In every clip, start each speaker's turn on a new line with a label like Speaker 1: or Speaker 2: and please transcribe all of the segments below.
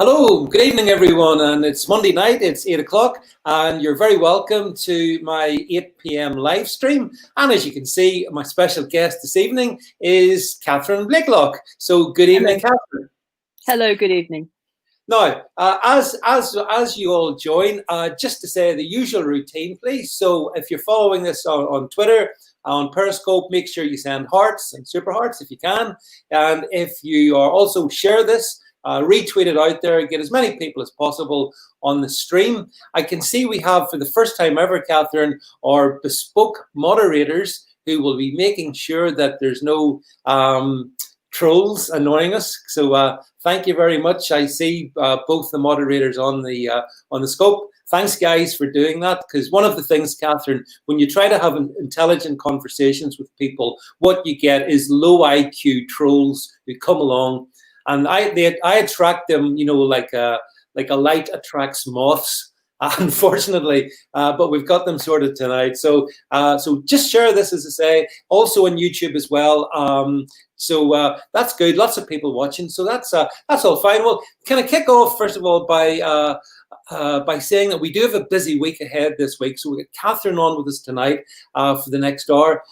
Speaker 1: Hello, good evening everyone, and it's Monday night, it's 8 o'clock, and you're very welcome to my 8 p.m. live stream. And as you can see, my special guest this evening is Catherine Blaiklock. So good evening,
Speaker 2: Hello.
Speaker 1: Catherine.
Speaker 2: Hello, good evening.
Speaker 1: Now, as you all join, just to say the usual routine, please. So if you're following this on Twitter, on Periscope, make sure you send hearts and super hearts if you can. And if you are also share this, retweet it out there, get as many people as possible on the stream. I can see we have, for the first time ever, Catherine, our bespoke moderators who will be making sure that there's no trolls annoying us. So thank you very much. I see both the moderators on the scope. Thanks, guys, for doing that, because one of the things, Catherine, when you try to have intelligent conversations with people, what you get is low IQ trolls who come along. And I attract them, you know, like a light attracts moths, unfortunately. But we've got them sorted tonight. So just share this, as I say, also on YouTube as well. So that's good. Lots of people watching. So that's all fine. Well, can I kick off first of all by saying that we do have a busy week ahead this week. So we've got Catherine on with us tonight for the next hour.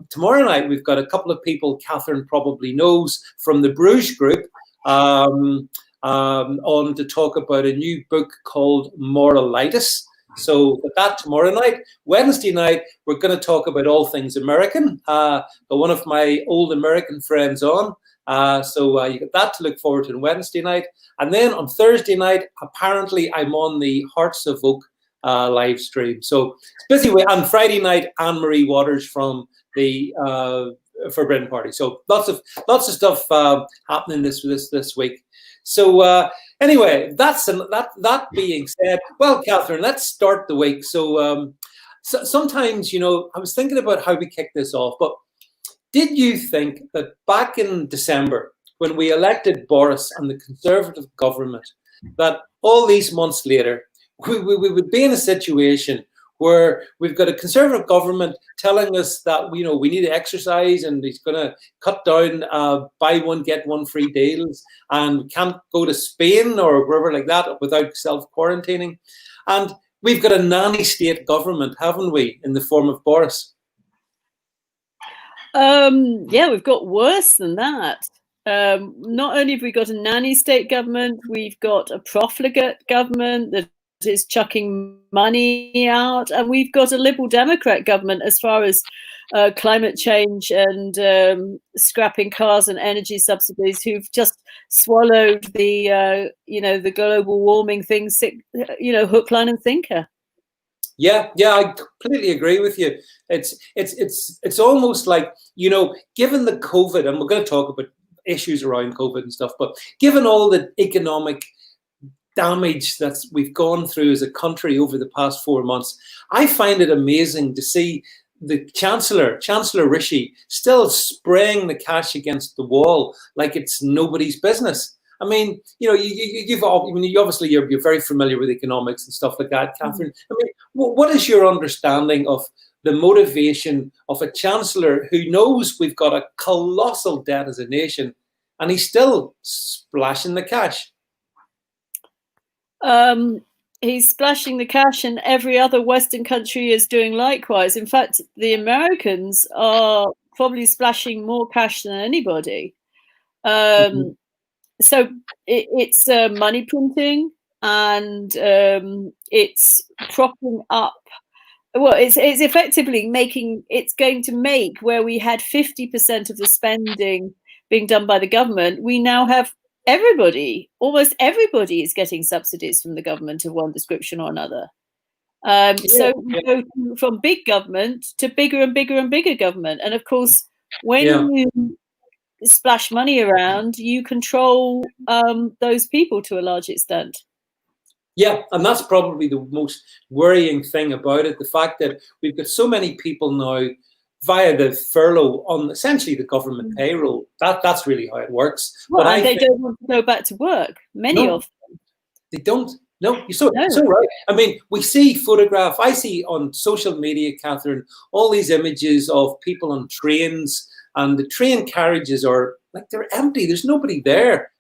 Speaker 1: Tomorrow night, we've got a couple of people Catherine probably knows from the Bruges group on to talk about a new book called Moralitis. So that tomorrow night. Wednesday night, we're going to talk about all things American. Got one of my old American friends on. So you got that to look forward to on Wednesday night. And then on Thursday night, apparently I'm on the Hearts of Oak live stream. So it's busy week. And Friday night, Anne-Marie Waters from the Forbidden Party. So lots of stuff happening this week. So anyway, that being said, well, Catherine, let's start the week. So sometimes, you know, I was thinking about how we kick this off, but did you think that back in December, when we elected Boris and the Conservative government, that all these months later, we would be in a situation where we've got a Conservative government telling us that, you know, we need to exercise and he's going to cut down buy one, get one free deals and can't go to Spain or wherever like that without self-quarantining. And we've got a nanny state government, haven't we, in the form of Boris?
Speaker 2: Yeah, we've got worse than that. Not only have we got a nanny state government, we've got a profligate government that is chucking money out, and we've got a Liberal Democrat government as far as climate change and scrapping cars and energy subsidies, who've just swallowed the the global warming thing, hook, line, and sinker.
Speaker 1: Yeah, I completely agree with you. It's almost like, you know, given the COVID, and we're going to talk about issues around COVID and stuff, but given all the economic damage that we've gone through as a country over the past 4 months, I find it amazing to see the Chancellor Rishi, still spraying the cash against the wall like it's nobody's business. I mean, you know, you're very familiar with economics and stuff like that, Catherine. I mean, what is your understanding of the motivation of a chancellor who knows we've got a colossal debt as a nation, and he's still splashing the cash?
Speaker 2: He's splashing the cash, and every other Western country is doing likewise. In fact, the Americans are probably splashing more cash than anybody. So it's money printing, and it's propping up. Well, it's effectively it's going to make where we had 50% of the spending being done by the government, we now have almost everybody is getting subsidies from the government of one description or another. So we go from big government to bigger and bigger and bigger government. And of course, when you splash money around, you control those people to a large extent.
Speaker 1: Yeah, and that's probably the most worrying thing about it, the fact that we've got so many people now via the furlough on essentially the government payroll. That's really how it works.
Speaker 2: Well, but they don't want to go back to work. Many of them.
Speaker 1: They don't. No, you're so right. I mean, we see I see on social media, Catherine, all these images of people on trains, and the train carriages are like they're empty. There's nobody there.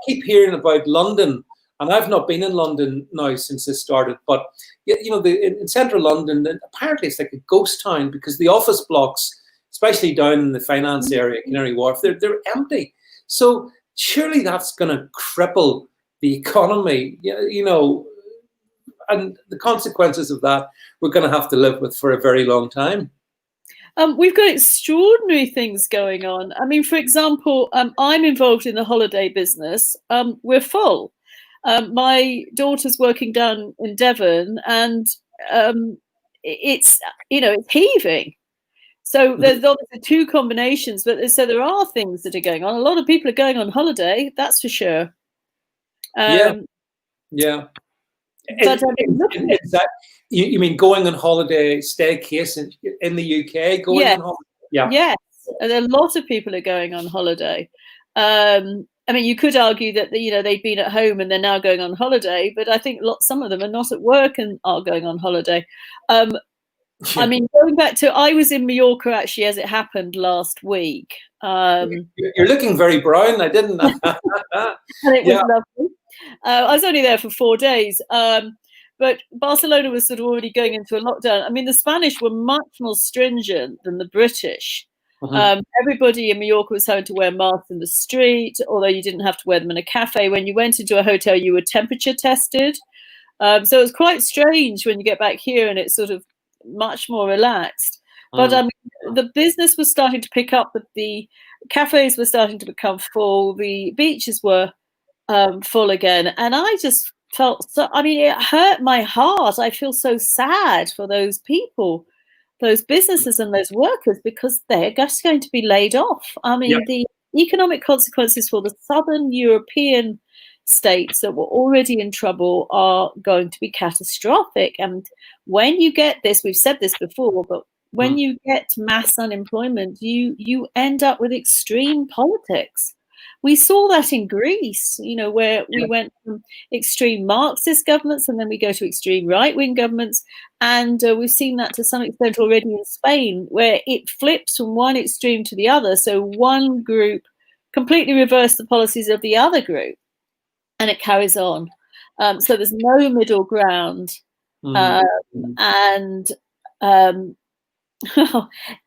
Speaker 1: Keep hearing about London, and I've not been in London now since this started. But in central London, apparently it's like a ghost town because the office blocks, especially down in the finance area, Canary Wharf, they're empty. So surely that's going to cripple the economy, and the consequences of that we're going to have to live with for a very long time.
Speaker 2: We've got extraordinary things going on. I mean, for example, I'm involved in the holiday business. We're full. My daughter's working down in Devon, and it's heaving. So there's obviously two combinations, but so there are things that are going on. A lot of people are going on holiday, that's for sure.
Speaker 1: Yeah.
Speaker 2: But
Speaker 1: you mean going on holiday, staycation in the UK? Going on holiday? Yeah.
Speaker 2: Yes, and a lot of people are going on holiday. I mean, you could argue that they've been at home and they're now going on holiday, but I think some of them are not at work and are going on holiday. I mean, going back to, I was in Mallorca actually as it happened last week.
Speaker 1: You're looking very brown. I didn't.
Speaker 2: And it was lovely. I was only there for 4 days, but Barcelona was sort of already going into a lockdown. I mean, the Spanish were much more stringent than the British. Everybody in Mallorca was having to wear masks in the street, although you didn't have to wear them in a cafe. When you went into a hotel, you were temperature tested. So it was quite strange when you get back here and it's sort of much more relaxed. But the business was starting to pick up, the cafes were starting to become full, the beaches were full again. And I just felt so, I mean, it hurt my heart. I feel so sad for those people, those businesses and those workers, because they're just going to be laid off. I mean, the economic consequences for the southern European states that were already in trouble are going to be catastrophic. And when you get this, we've said this before, but when you get mass unemployment, you end up with extreme politics. We saw that in Greece, where we went from extreme Marxist governments and then we go to extreme right-wing governments. And we've seen that to some extent already in Spain, where it flips from one extreme to the other. So one group completely reversed the policies of the other group, and it carries on. So there's no middle ground.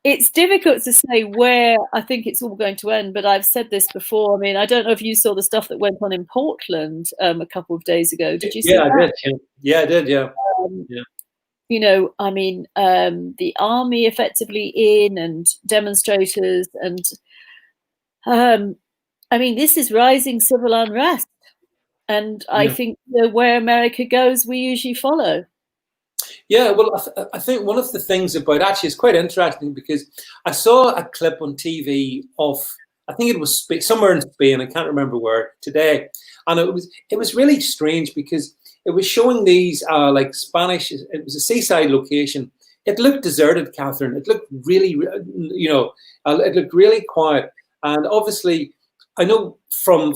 Speaker 2: It's difficult to say where I think it's all going to end, but I've said this before. I mean, I don't know if you saw the stuff that went on in Portland a couple of days ago. Did you see that?
Speaker 1: I did. Yeah, I did. Yeah.
Speaker 2: I mean, the army effectively in and demonstrators and I mean, this is rising civil unrest. And I think where America goes, we usually follow.
Speaker 1: Yeah, well, I think one of the things about, actually, it's quite interesting because I saw a clip on TV of, I think it was somewhere in Spain, I can't remember where, today, and it was really strange because it was showing these like Spanish. It was a seaside location. It looked deserted, Catherine. It looked really, it looked really quiet, and obviously, I know from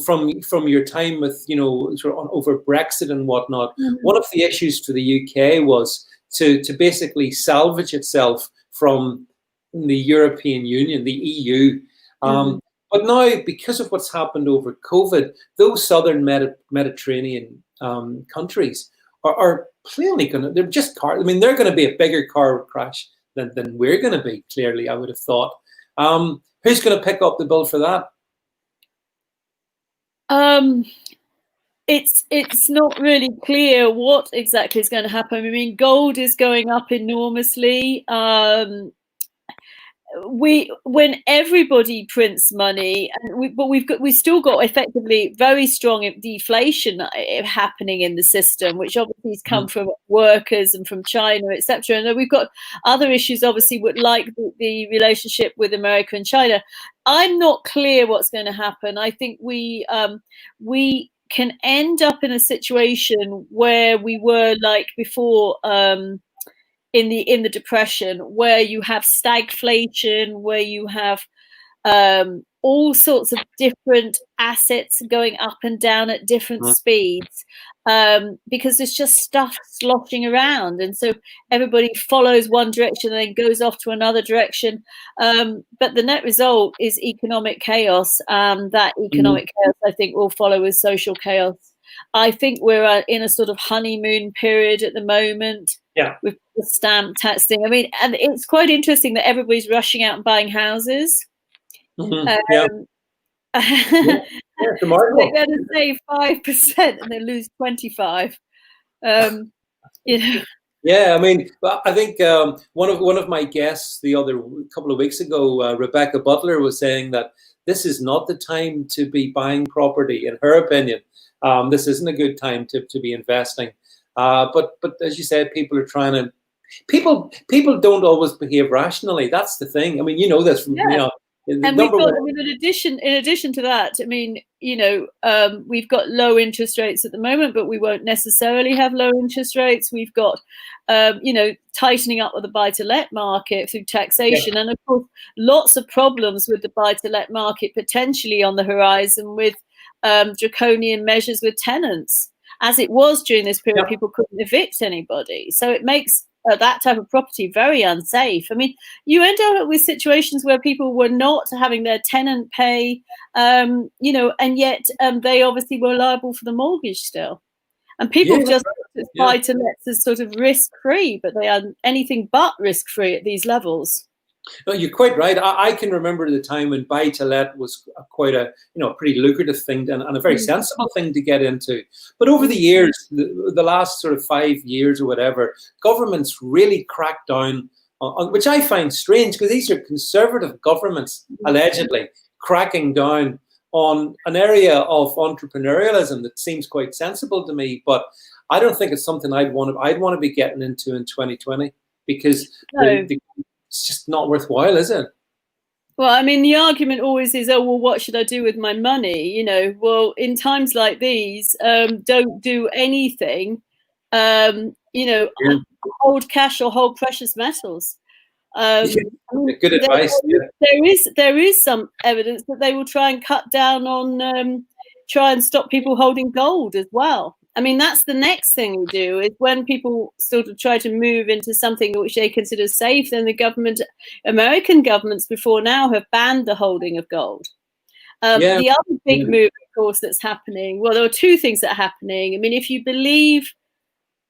Speaker 1: your time with sort of over Brexit and whatnot, one of the issues for the UK was to basically salvage itself from the European Union, the EU. But now, because of what's happened over COVID, those southern Mediterranean countries are plainly going to, they're just they're going to be a bigger car crash than we're going to be, clearly, I would have thought. Who's going to pick up the bill for that?
Speaker 2: It's not really clear what exactly is going to happen. I mean, gold is going up enormously. When everybody prints money, but we've still got effectively very strong deflation happening in the system, which obviously has come from workers and from China, etc. And then we've got other issues, obviously, like the relationship with America and China. I'm not clear what's going to happen. I think we can end up in a situation where we were like before. In the Depression, where you have stagflation, where you have all sorts of different assets going up and down at different speeds, because there's just stuff sloshing around, and so everybody follows one direction and then goes off to another direction. But the net result is economic chaos. That economic chaos, I think, will follow with social chaos. I think we're in a sort of honeymoon period at the moment.
Speaker 1: Yeah.
Speaker 2: With the stamp tax thing. I mean, and it's quite interesting that everybody's rushing out and buying houses.
Speaker 1: Yeah.
Speaker 2: They're going to save 5% and they lose 25%. You know.
Speaker 1: Yeah, I mean, I think one of my guests couple of weeks ago, Rebecca Butler, was saying that this is not the time to be buying property. In her opinion, this isn't a good time to be investing. But as you said, people are trying to. People don't always behave rationally. That's the thing. I mean, you know this from
Speaker 2: And we've got, I mean, in addition to that, I mean, we've got low interest rates at the moment, but we won't necessarily have low interest rates. We've got, tightening up of the buy-to-let market through taxation, and of course, lots of problems with the buy-to-let market potentially on the horizon with draconian measures with tenants. As it was during this period, people couldn't evict anybody, so it makes that type of property very unsafe. I mean, you end up with situations where people were not having their tenant pay, and yet they obviously were liable for the mortgage still. And people just buy to lets as sort of risk-free, but they are anything but risk-free at these levels.
Speaker 1: No, you're quite right. I can remember the time when buy-to-let was quite a pretty lucrative thing and a very sensible thing to get into. But over the years, the last sort of 5 years or whatever, governments really cracked down on, which I find strange because these are conservative governments allegedly cracking down on an area of entrepreneurialism that seems quite sensible to me. But I don't think it's something I'd want to be getting into in 2020 because it's just not worthwhile, is it?
Speaker 2: Well, I mean, the argument always is, oh, well, what should I do with my money? Well, in times like these, don't do anything. Hold cash or hold precious metals.
Speaker 1: Good advice.
Speaker 2: There is some evidence that they will try and cut down on, try and stop people holding gold as well. I mean, that's the next thing we do is when people sort of try to move into something which they consider safe, then American governments before now have banned the holding of gold. The other big move, of course, that's happening, well, there are two things that are happening. I mean, if you believe,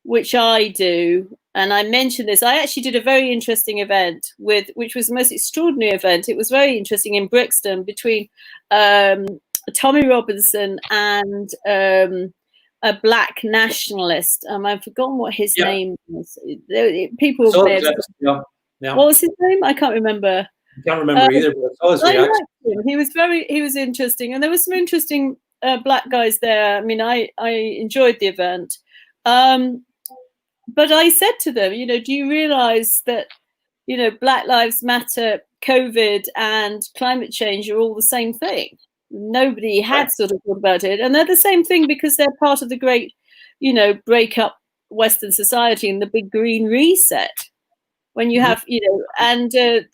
Speaker 2: which I do, and I mentioned this, I actually did a very interesting event which was the most extraordinary event. It was very interesting in Brixton between Tommy Robinson and a black nationalist. I've forgotten what his name was. People
Speaker 1: what
Speaker 2: was his name? I can't remember.
Speaker 1: I can't remember either. But
Speaker 2: I liked him. He was interesting, and there were some interesting black guys there. I mean, I enjoyed the event. But I said to them, do you realize that, Black Lives Matter, COVID, and climate change are all the same thing? Nobody had sort of thought about it. And they're the same thing because they're part of the great, break up Western society and the big green reset. When you have, and there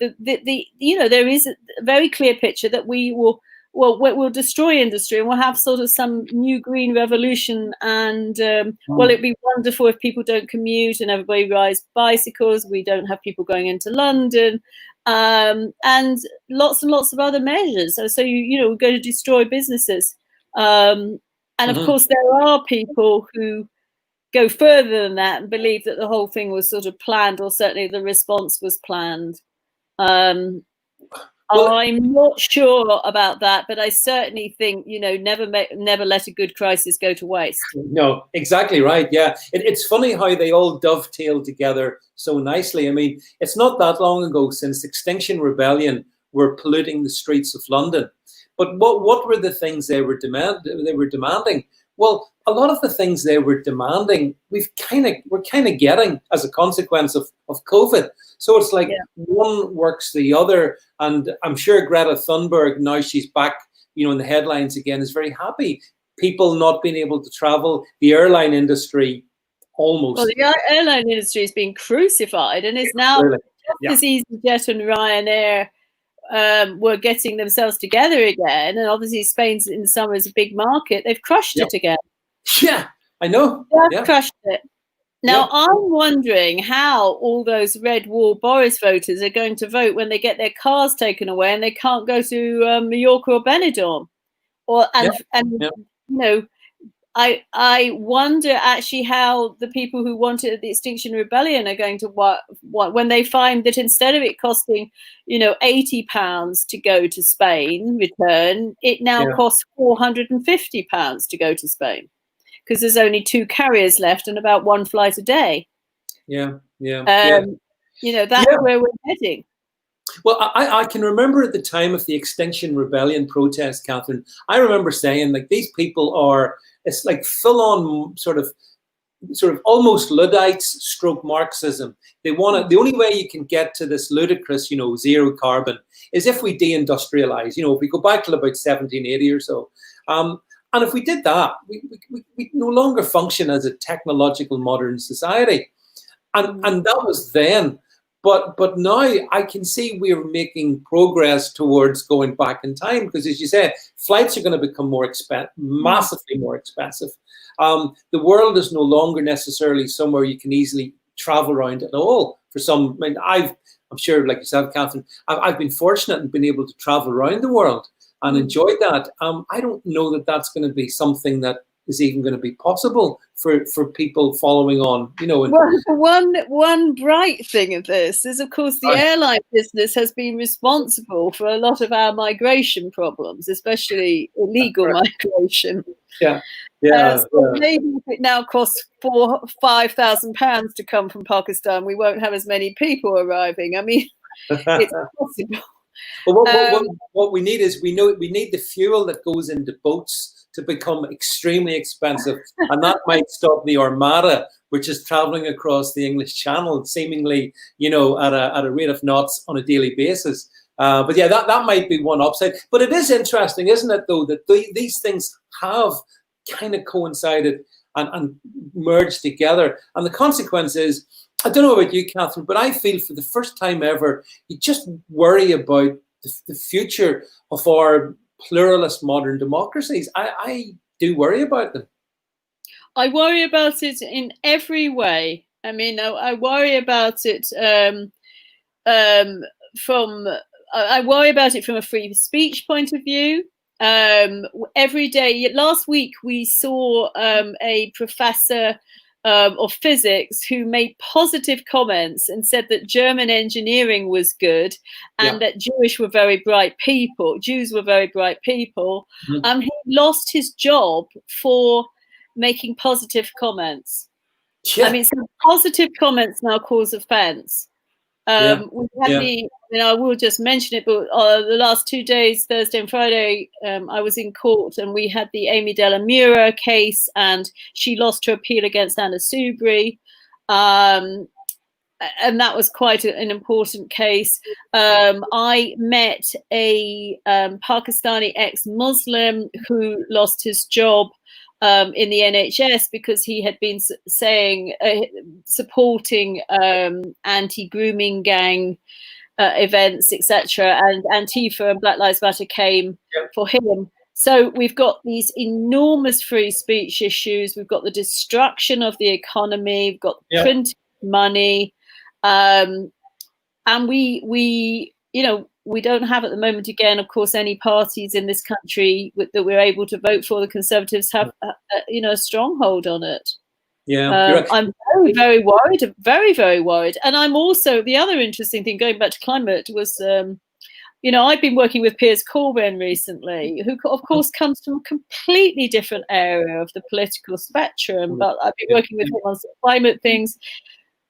Speaker 2: is a very clear picture that we'll destroy industry and we'll have sort of some new green revolution. And it'd be wonderful if people don't commute and everybody rides bicycles. We don't have people going into London. And lots of other measures. So we're going to destroy businesses. And of course, there are people who go further than that and believe that the whole thing was sort of planned, or certainly the response was planned. I'm not sure about that, but I certainly think, never let a good crisis go to waste.
Speaker 1: No, exactly right. Yeah. It's funny how they all dovetail together so nicely. I mean, it's not that long ago since Extinction Rebellion were polluting the streets of London. But what were the things they were demanding? Well, a lot of the things they were demanding, we're kind of getting as a consequence of COVID. So it's like one works the other. And I'm sure Greta Thunberg, now she's back, in the headlines again, is very happy. People not being able to travel, the airline industry almost.
Speaker 2: Well, the airline industry is being crucified and is now just as EasyJet and Ryanair were getting themselves together again, and obviously Spain's in the summer is a big market, they've crushed it again.
Speaker 1: Yeah, I know.
Speaker 2: They've crushed it. Now, I'm wondering how all those red wall Boris voters are going to vote when they get their cars taken away and they can't go to Mallorca or Benidorm. I wonder actually how the people who wanted the Extinction Rebellion are going to work when they find that instead of it costing, £80 to go to Spain, return, it now costs £450 to go to Spain, because there's only 2 carriers left and about 1 flight a day.
Speaker 1: That's
Speaker 2: where we're heading.
Speaker 1: Well, I can remember at the time of the Extinction Rebellion protest, Catherine, I remember saying, like, these people it's like full-on sort of almost Luddites stroke Marxism. They want the only way you can get to this ludicrous, zero carbon is if we deindustrialize, if we go back to about 1780 or so. And if we did that, we no longer function as a technological modern society. And that was then. But now I can see we're making progress towards going back in time, because, as you said, flights are going to become more massively more expensive. The world is no longer necessarily somewhere you can easily travel around at all. For some, I'm sure, like yourself, Catherine, I've been fortunate and been able to travel around the world and enjoy that. I don't know that that's going to be something that is even going to be possible for people following on,
Speaker 2: Well, one bright thing of this is, of course, the airline business has been responsible for a lot of our migration problems, especially illegal migration.
Speaker 1: So
Speaker 2: maybe if it now costs £5,000 to come from Pakistan, we won't have as many people arriving. I mean, it's possible.
Speaker 1: Well, what we need is we need the fuel that goes into boats to become extremely expensive, and that might stop the Armada, which is traveling across the English Channel, seemingly, at a rate of knots on a daily basis. But yeah, that might be one upside. But it is interesting, isn't it, though, that these things have kind of coincided and merged together, and the consequence is, I don't know about you, Catherine, but I feel for the first time ever, you just worry about the future of our pluralist modern democracies. I do worry about them.
Speaker 2: I worry about it in every way. I mean, I worry about it I worry about it from a free speech point of view. Every day, last week we saw a professor of physics who made positive comments and said that German engineering was good and that Jews were very bright people. He lost his job for making positive comments. I mean, some positive comments now cause offense. I will just mention it, but the last 2 days, Thursday and Friday, I was in court, and we had the Amy Della Mura case, and she lost her appeal against Anna Soubry. And that was quite an important case. I met a Pakistani ex-Muslim who lost his job in the NHS because he had been supporting anti-grooming gang events, etc., and Antifa and Black Lives Matter came for him. So we've got these enormous free speech issues. We've got the destruction of the economy. We've got printed money, and we don't have at the moment, again, of course, any parties in this country that we're able to vote for. The Conservatives have, a stronghold on it.
Speaker 1: Right.
Speaker 2: I'm very, very worried, very, very worried. And I'm also, the other interesting thing, going back to climate, was, I've been working with Piers Corbyn recently, who, of course, comes from a completely different area of the political spectrum. But I've been working with him on climate things.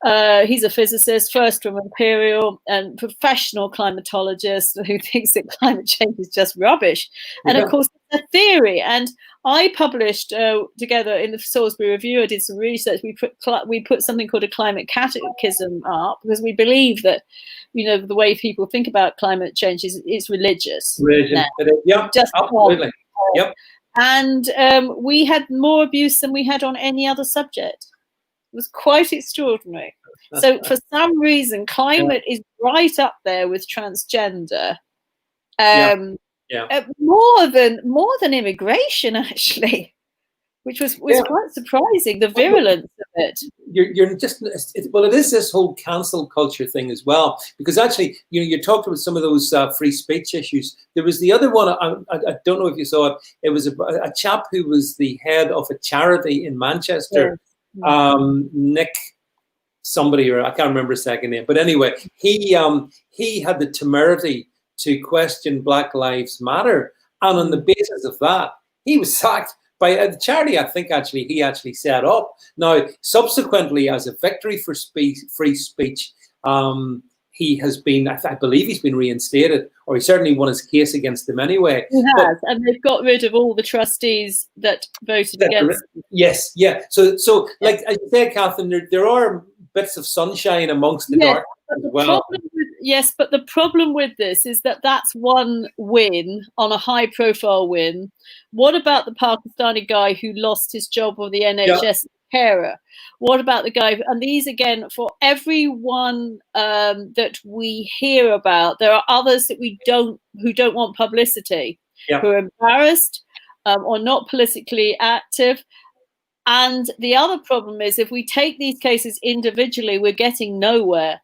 Speaker 2: He's a physicist, first from Imperial, and professional climatologist who thinks that climate change is just rubbish. And of course, it's a theory. And I published together in the Salisbury Review, I did some research. We put something called a climate catechism up because we believe that, the way people think about climate change is religious.
Speaker 1: Religion. Just absolutely.
Speaker 2: And we had more abuse than we had on any other subject. It was quite extraordinary. So for some reason, climate is right up there with transgender. More than immigration, actually, which was quite surprising, the virulence of it.
Speaker 1: You're just, well, it is this whole cancel culture thing as well, because actually, you talked about some of those free speech issues. There was the other one, I don't know if you saw it. It was a chap who was the head of a charity in Manchester, Nick somebody, or I can't remember his second name, but anyway, he had the temerity to question Black Lives Matter, and on the basis of that, he was sacked by a charity I think he actually set up. Now, subsequently, as a victory for free speech, he has been, I believe he's been reinstated, or he certainly won his case against them anyway.
Speaker 2: He has, and they've got rid of all the trustees that voted against him.
Speaker 1: Yes, yeah. So like as you say, Catherine, there are bits of sunshine amongst the dark as well.
Speaker 2: But the problem with this is that that's one win on a high-profile win. What about the Pakistani guy who lost his job with the NHS carer? What about the guy? And these, again, for everyone that we hear about, there are others that who don't want publicity, who are embarrassed or not politically active. And the other problem is, if we take these cases individually, we're getting nowhere.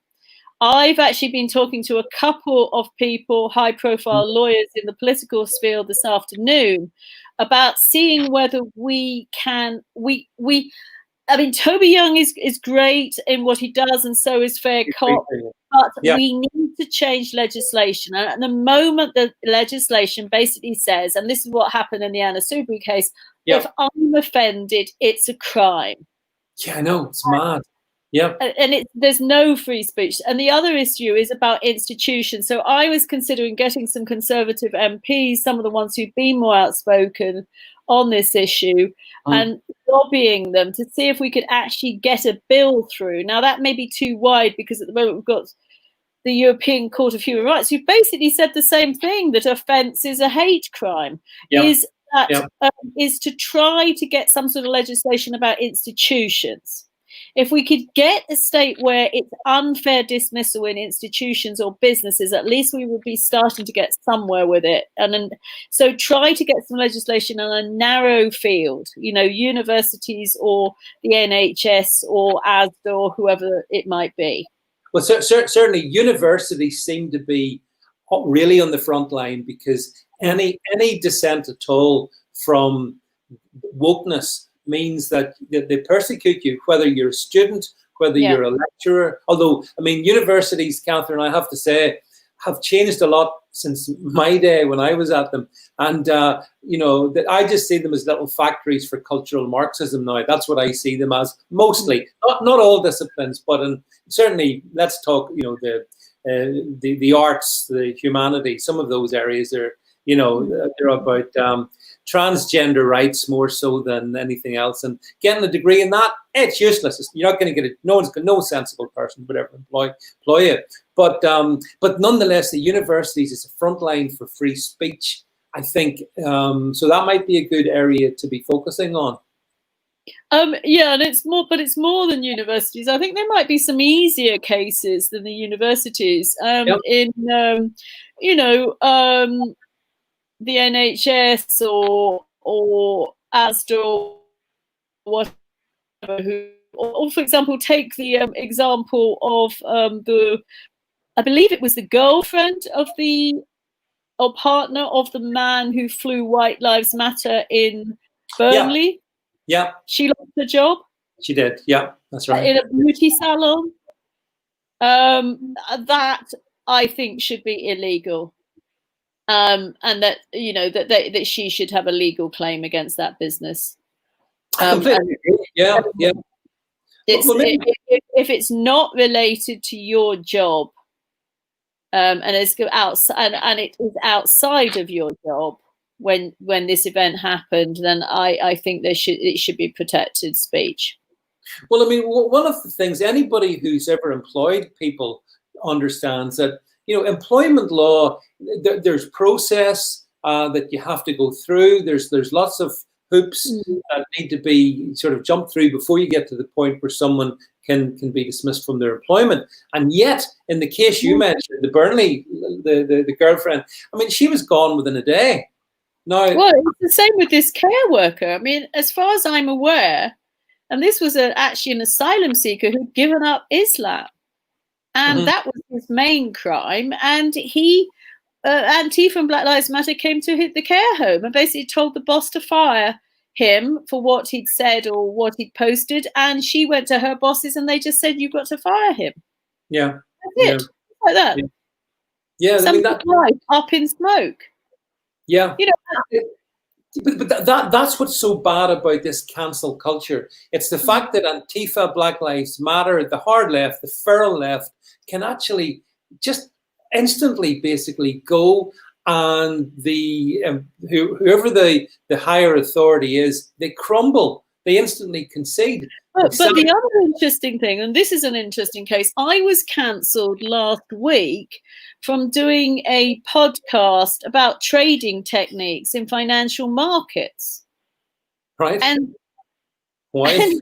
Speaker 2: I've actually been talking to a couple of people, high-profile lawyers in the political sphere this afternoon, about seeing whether we can. I mean, Toby Young is great in what he does, and so is Fair Cop. But we need to change legislation. And at the moment, the legislation basically says, and this is what happened in the Anna Soubry case, if I'm offended, it's a crime.
Speaker 1: Yeah, I know. It's mad. Yeah.
Speaker 2: And there's no free speech. And the other issue is about institutions. So I was considering getting some Conservative MPs, some of the ones who've been more outspoken on this issue, and lobbying them to see if we could actually get a bill through. Now, that may be too wide, because at the moment we've got the European Court of Human Rights, who basically said the same thing, that offence is a hate crime, is to try to get some sort of legislation about institutions. If we could get a state where it's unfair dismissal in institutions or businesses, at least we would be starting to get somewhere with it. So try to get some legislation on a narrow field, universities or the NHS or ASDA or whoever it might be.
Speaker 1: Well, certainly universities seem to be really on the front line, because any dissent at all from wokeness means that they persecute you, whether you're a student, whether you're a lecturer. Although, I mean, universities, Catherine, I have to say, have changed a lot since my day when I was at them. And, I just see them as little factories for cultural Marxism now. That's what I see them as, mostly. Not all disciplines, but certainly, let's talk, the arts, the humanities, some of those areas are, they're about transgender rights more so than anything else, and getting a degree in that, it's useless. You're not going to get it. No sensible person would ever employ it. But nonetheless, the universities is a front line for free speech, I think. So that might be a good area to be focusing on.
Speaker 2: And it's more than universities. I think there might be some easier cases than the universities. The NHS or ASDA or whatever, or for example, take the example of I believe it was the girlfriend of or partner of the man who flew White Lives Matter in Burnley.
Speaker 1: Yeah.
Speaker 2: She lost her job.
Speaker 1: She did. Yeah, that's right.
Speaker 2: In a beauty salon. That I think should be illegal. And that that she should have a legal claim against that business. If it's not related to your job, and it's outside, and it is outside of your job when this event happened, then I think it should be protected speech.
Speaker 1: Well, I mean, one of the things anybody who's ever employed people understands that. Employment law, there's process that you have to go through. There's lots of hoops that need to be sort of jumped through before you get to the point where someone can be dismissed from their employment. And yet, in the case you mentioned, the Burnley, the girlfriend, I mean, she was gone within a day. Now,
Speaker 2: well, it's the same with this care worker. I mean, as far as I'm aware, and this was actually an asylum seeker who'd given up Islam, and that was his main crime. And he, Antifa and Black Lives Matter came to the care home and basically told the boss to fire him for what he'd said or what he'd posted. And she went to her bosses and they just said, "You've got to fire him."
Speaker 1: Yeah.
Speaker 2: That's it. Like that.
Speaker 1: Yeah. I mean, that
Speaker 2: life up in smoke.
Speaker 1: Yeah.
Speaker 2: You know,
Speaker 1: but that's what's so bad about this cancel culture. It's the fact that Antifa, Black Lives Matter, the hard left, the feral left can actually just instantly basically go, and the whoever the higher authority is, they crumble. They instantly concede.
Speaker 2: But the other interesting thing, and this is an interesting case, I was cancelled last week from doing a podcast about trading techniques in financial markets.
Speaker 1: Right.
Speaker 2: And
Speaker 1: why?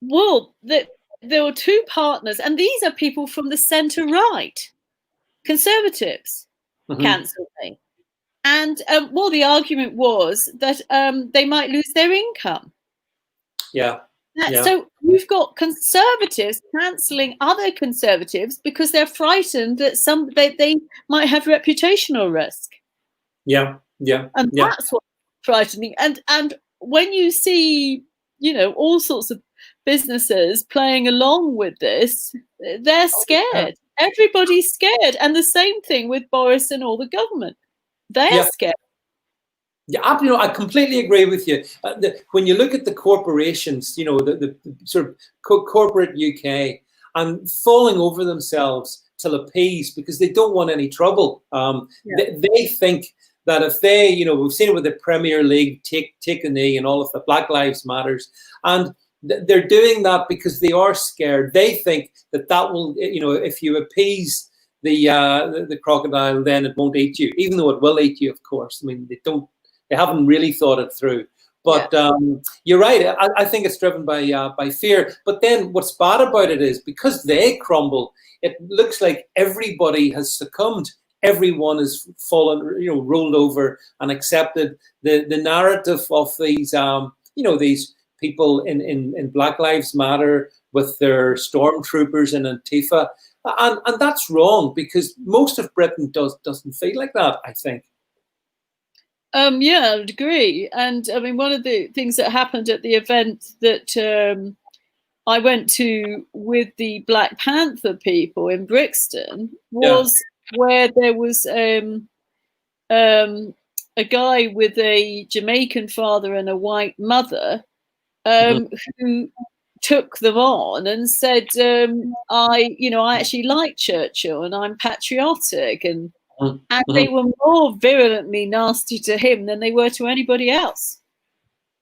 Speaker 2: Well, there were two partners, and these are people from the centre right, conservatives, cancelled me. And well, the argument was that they might lose their income.
Speaker 1: Yeah.
Speaker 2: So you've got conservatives cancelling other conservatives because they're frightened that they might have reputational risk.
Speaker 1: Yeah.
Speaker 2: And that's what's frightening. And when you see, you know, all sorts of businesses playing along with this, they're scared. Everybody's scared. And the same thing with Boris and all the government. They're scared.
Speaker 1: Yeah, I completely agree with you. When you look at the corporations, you know, the sort of corporate UK, and falling over themselves to appease because they don't want any trouble. They think that if they, you know, we've seen it with the Premier League, take a knee, and all of the Black Lives Matters, and they're doing that because they are scared. They think that will, you know, if you appease the crocodile, then it won't eat you, even though it will eat you, of course. I mean, they haven't really thought it through. But you're right. I think it's driven by fear. But then what's bad about it is because they crumble, it looks like everybody has succumbed. Everyone has fallen, you know, rolled over and accepted the narrative of these, you know, these people in Black Lives Matter with their stormtroopers and Antifa. And that's wrong because most of Britain doesn't feel like that, I think.
Speaker 2: Yeah, I would agree. And I mean, one of the things that happened at the event that I went to with the Black Panther people in Brixton was where there was a guy with a Jamaican father and a white mother who took them on and said, I actually like Churchill and I'm patriotic, and they were more virulently nasty to him than they were to anybody else.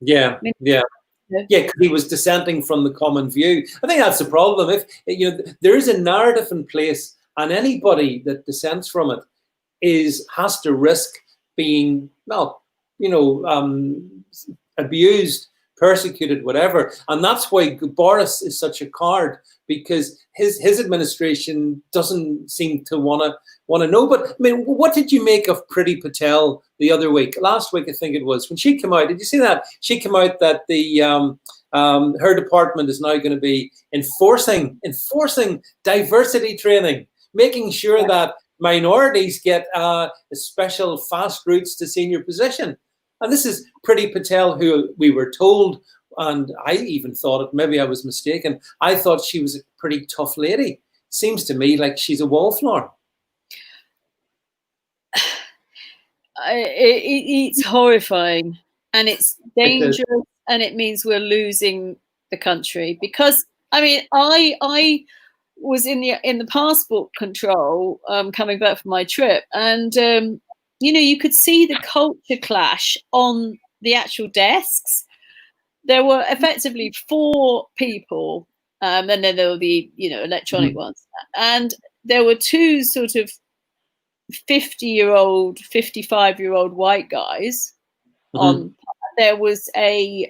Speaker 1: Yeah, because he was dissenting from the common view. I think that's the problem. If you know, there is a narrative in place, and anybody that dissents from it has to risk being, well, you know, abused, persecuted, whatever. And that's why Boris is such a card, because his administration doesn't seem to want to know. But I mean, what did you make of Priti Patel the other week? Last week, I think it was, when she came out. Did you see that? She came out that the her department is now going to be enforcing diversity training, making sure that minorities get special fast routes to senior position. And this is Priti Patel, who we were told, and I even thought it, maybe I was mistaken, I thought she was a pretty tough lady. Seems to me like she's a wallflower.
Speaker 2: It's horrifying, and it's dangerous, and it means we're losing the country. Because I mean, I was in the passport control coming back from my trip, and you know, you could see the culture clash on the actual desks. There were effectively 4 people, and then there were the, you know, electronic ones, and there were 2 sort of 50-year-old, 55-year-old white guys. There was a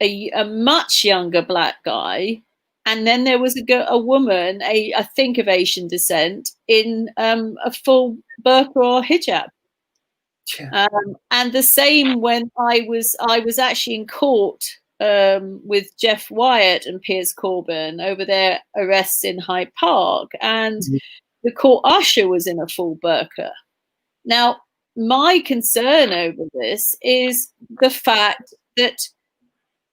Speaker 2: a much younger black guy, and then there was a woman, I think of Asian descent, in a full burqa or hijab.
Speaker 1: Yeah.
Speaker 2: And the same when I was actually in court with Jeff Wyatt and Piers Corbyn over their arrests in Hyde Park, and the court usher was in a full burqa. Now, my concern over this is the fact that,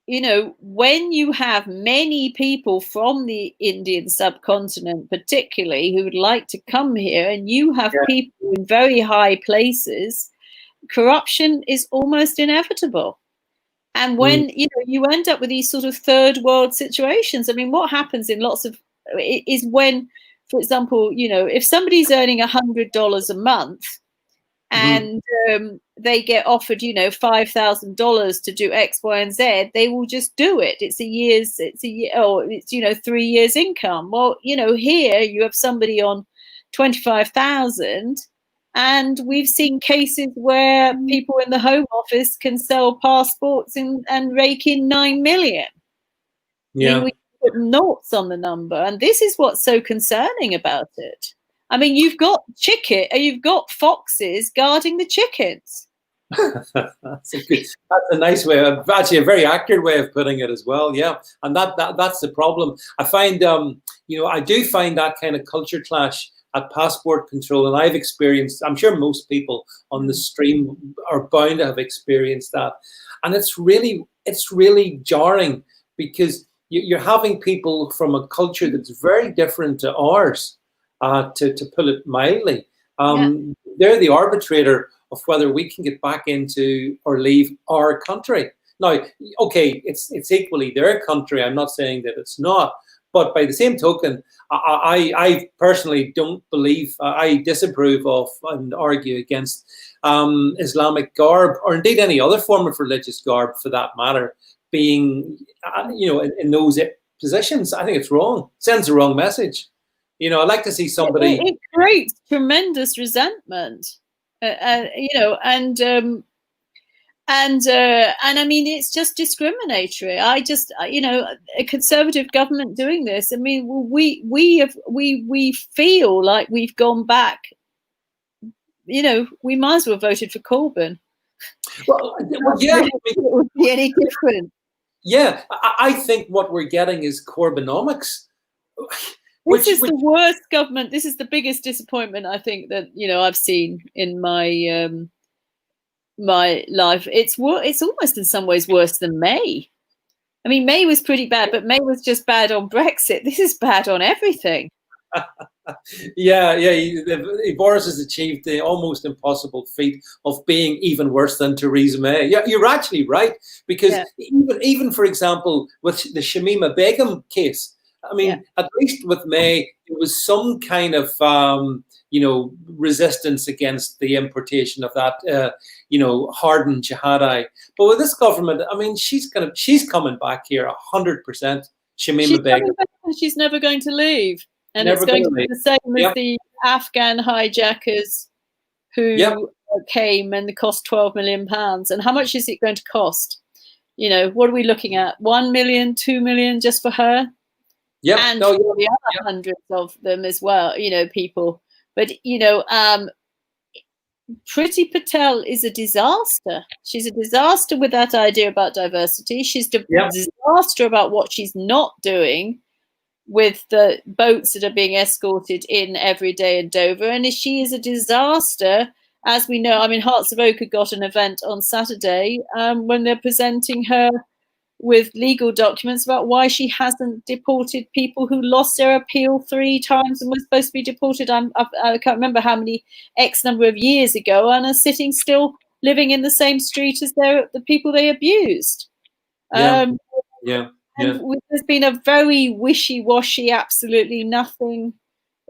Speaker 2: you know, when you have many people from the Indian subcontinent, particularly, who would like to come here, and you have people in very high places, corruption is almost inevitable. And when you end up with these sort of third world situations, I mean, what happens in lots of is when, for example, you know, if somebody's earning $100 a month and they get offered, you know, $5,000 to do X, Y, and Z, they will just do it. It's 3 years income. Well, you know, here you have somebody on 25,000. And we've seen cases where people in the Home Office can sell passports and rake in 9 million.
Speaker 1: Yeah.
Speaker 2: I mean, we put noughts on the number, and this is what's so concerning about it. I mean, you've got foxes guarding the chickens.
Speaker 1: That's a nice way, actually a very accurate way of putting it as well. Yeah, and that's the problem. I find, you know, I do find that kind of culture clash at passport control, and I've experienced, I'm sure most people on the stream are bound to have experienced that, and it's really jarring, because you're having people from a culture that's very different to ours, to put it mildly. They're the arbitrator of whether we can get back into or leave our country. Now, okay, it's equally their country. I'm not saying that it's not. But by the same token, I personally don't believe, I disapprove of and argue against Islamic garb, or indeed any other form of religious garb for that matter, being, you know, in those positions. I think it's wrong. It sends the wrong message. You know, I'd like to see somebody.
Speaker 2: It creates tremendous resentment, you know, and I mean, it's just discriminatory. I just, you know, a conservative government doing this. I mean, we feel like we've gone back. You know, we might as well voted for Corbyn.
Speaker 1: Well, yeah,
Speaker 2: it would be any different.
Speaker 1: Yeah, I think what we're getting is Corbynomics.
Speaker 2: This is the worst government. This is the biggest disappointment, I think, that, you know, I've seen in my my life. It's almost in some ways worse than May. I mean, May was pretty bad, but May was just bad on Brexit. This is bad on everything.
Speaker 1: Yeah. Boris has achieved the almost impossible feat of being even worse than Theresa May. Yeah, you're actually right, because even for example, with the Shamima Begum case, I mean, at least with May, there was some kind of you know, resistance against the importation of that you know, hardened jihadi. But with this government, I mean, she's coming back here 100%. Shamima Begum.
Speaker 2: She's never going to leave. And
Speaker 1: Never
Speaker 2: it's going to be the same as the Afghan hijackers who came and cost £12 million. And how much is it going to cost? You know, what are we looking at? 1 million, 2 million just for her?
Speaker 1: Yeah,
Speaker 2: and for the other hundreds of them as well, you know, people. But, you know, Priti Patel is a disaster. She's a disaster with that idea about diversity. She's a disaster about what she's not doing with the boats that are being escorted in every day in Dover. And she is a disaster, as we know. I mean, Hearts of Oak had got an event on Saturday when they're presenting her with legal documents about why she hasn't deported people who lost their appeal 3 times and were supposed to be deported. I can't remember how many X number of years ago, and are sitting still living in the same street as the people they abused. And there's been a very wishy-washy, absolutely nothing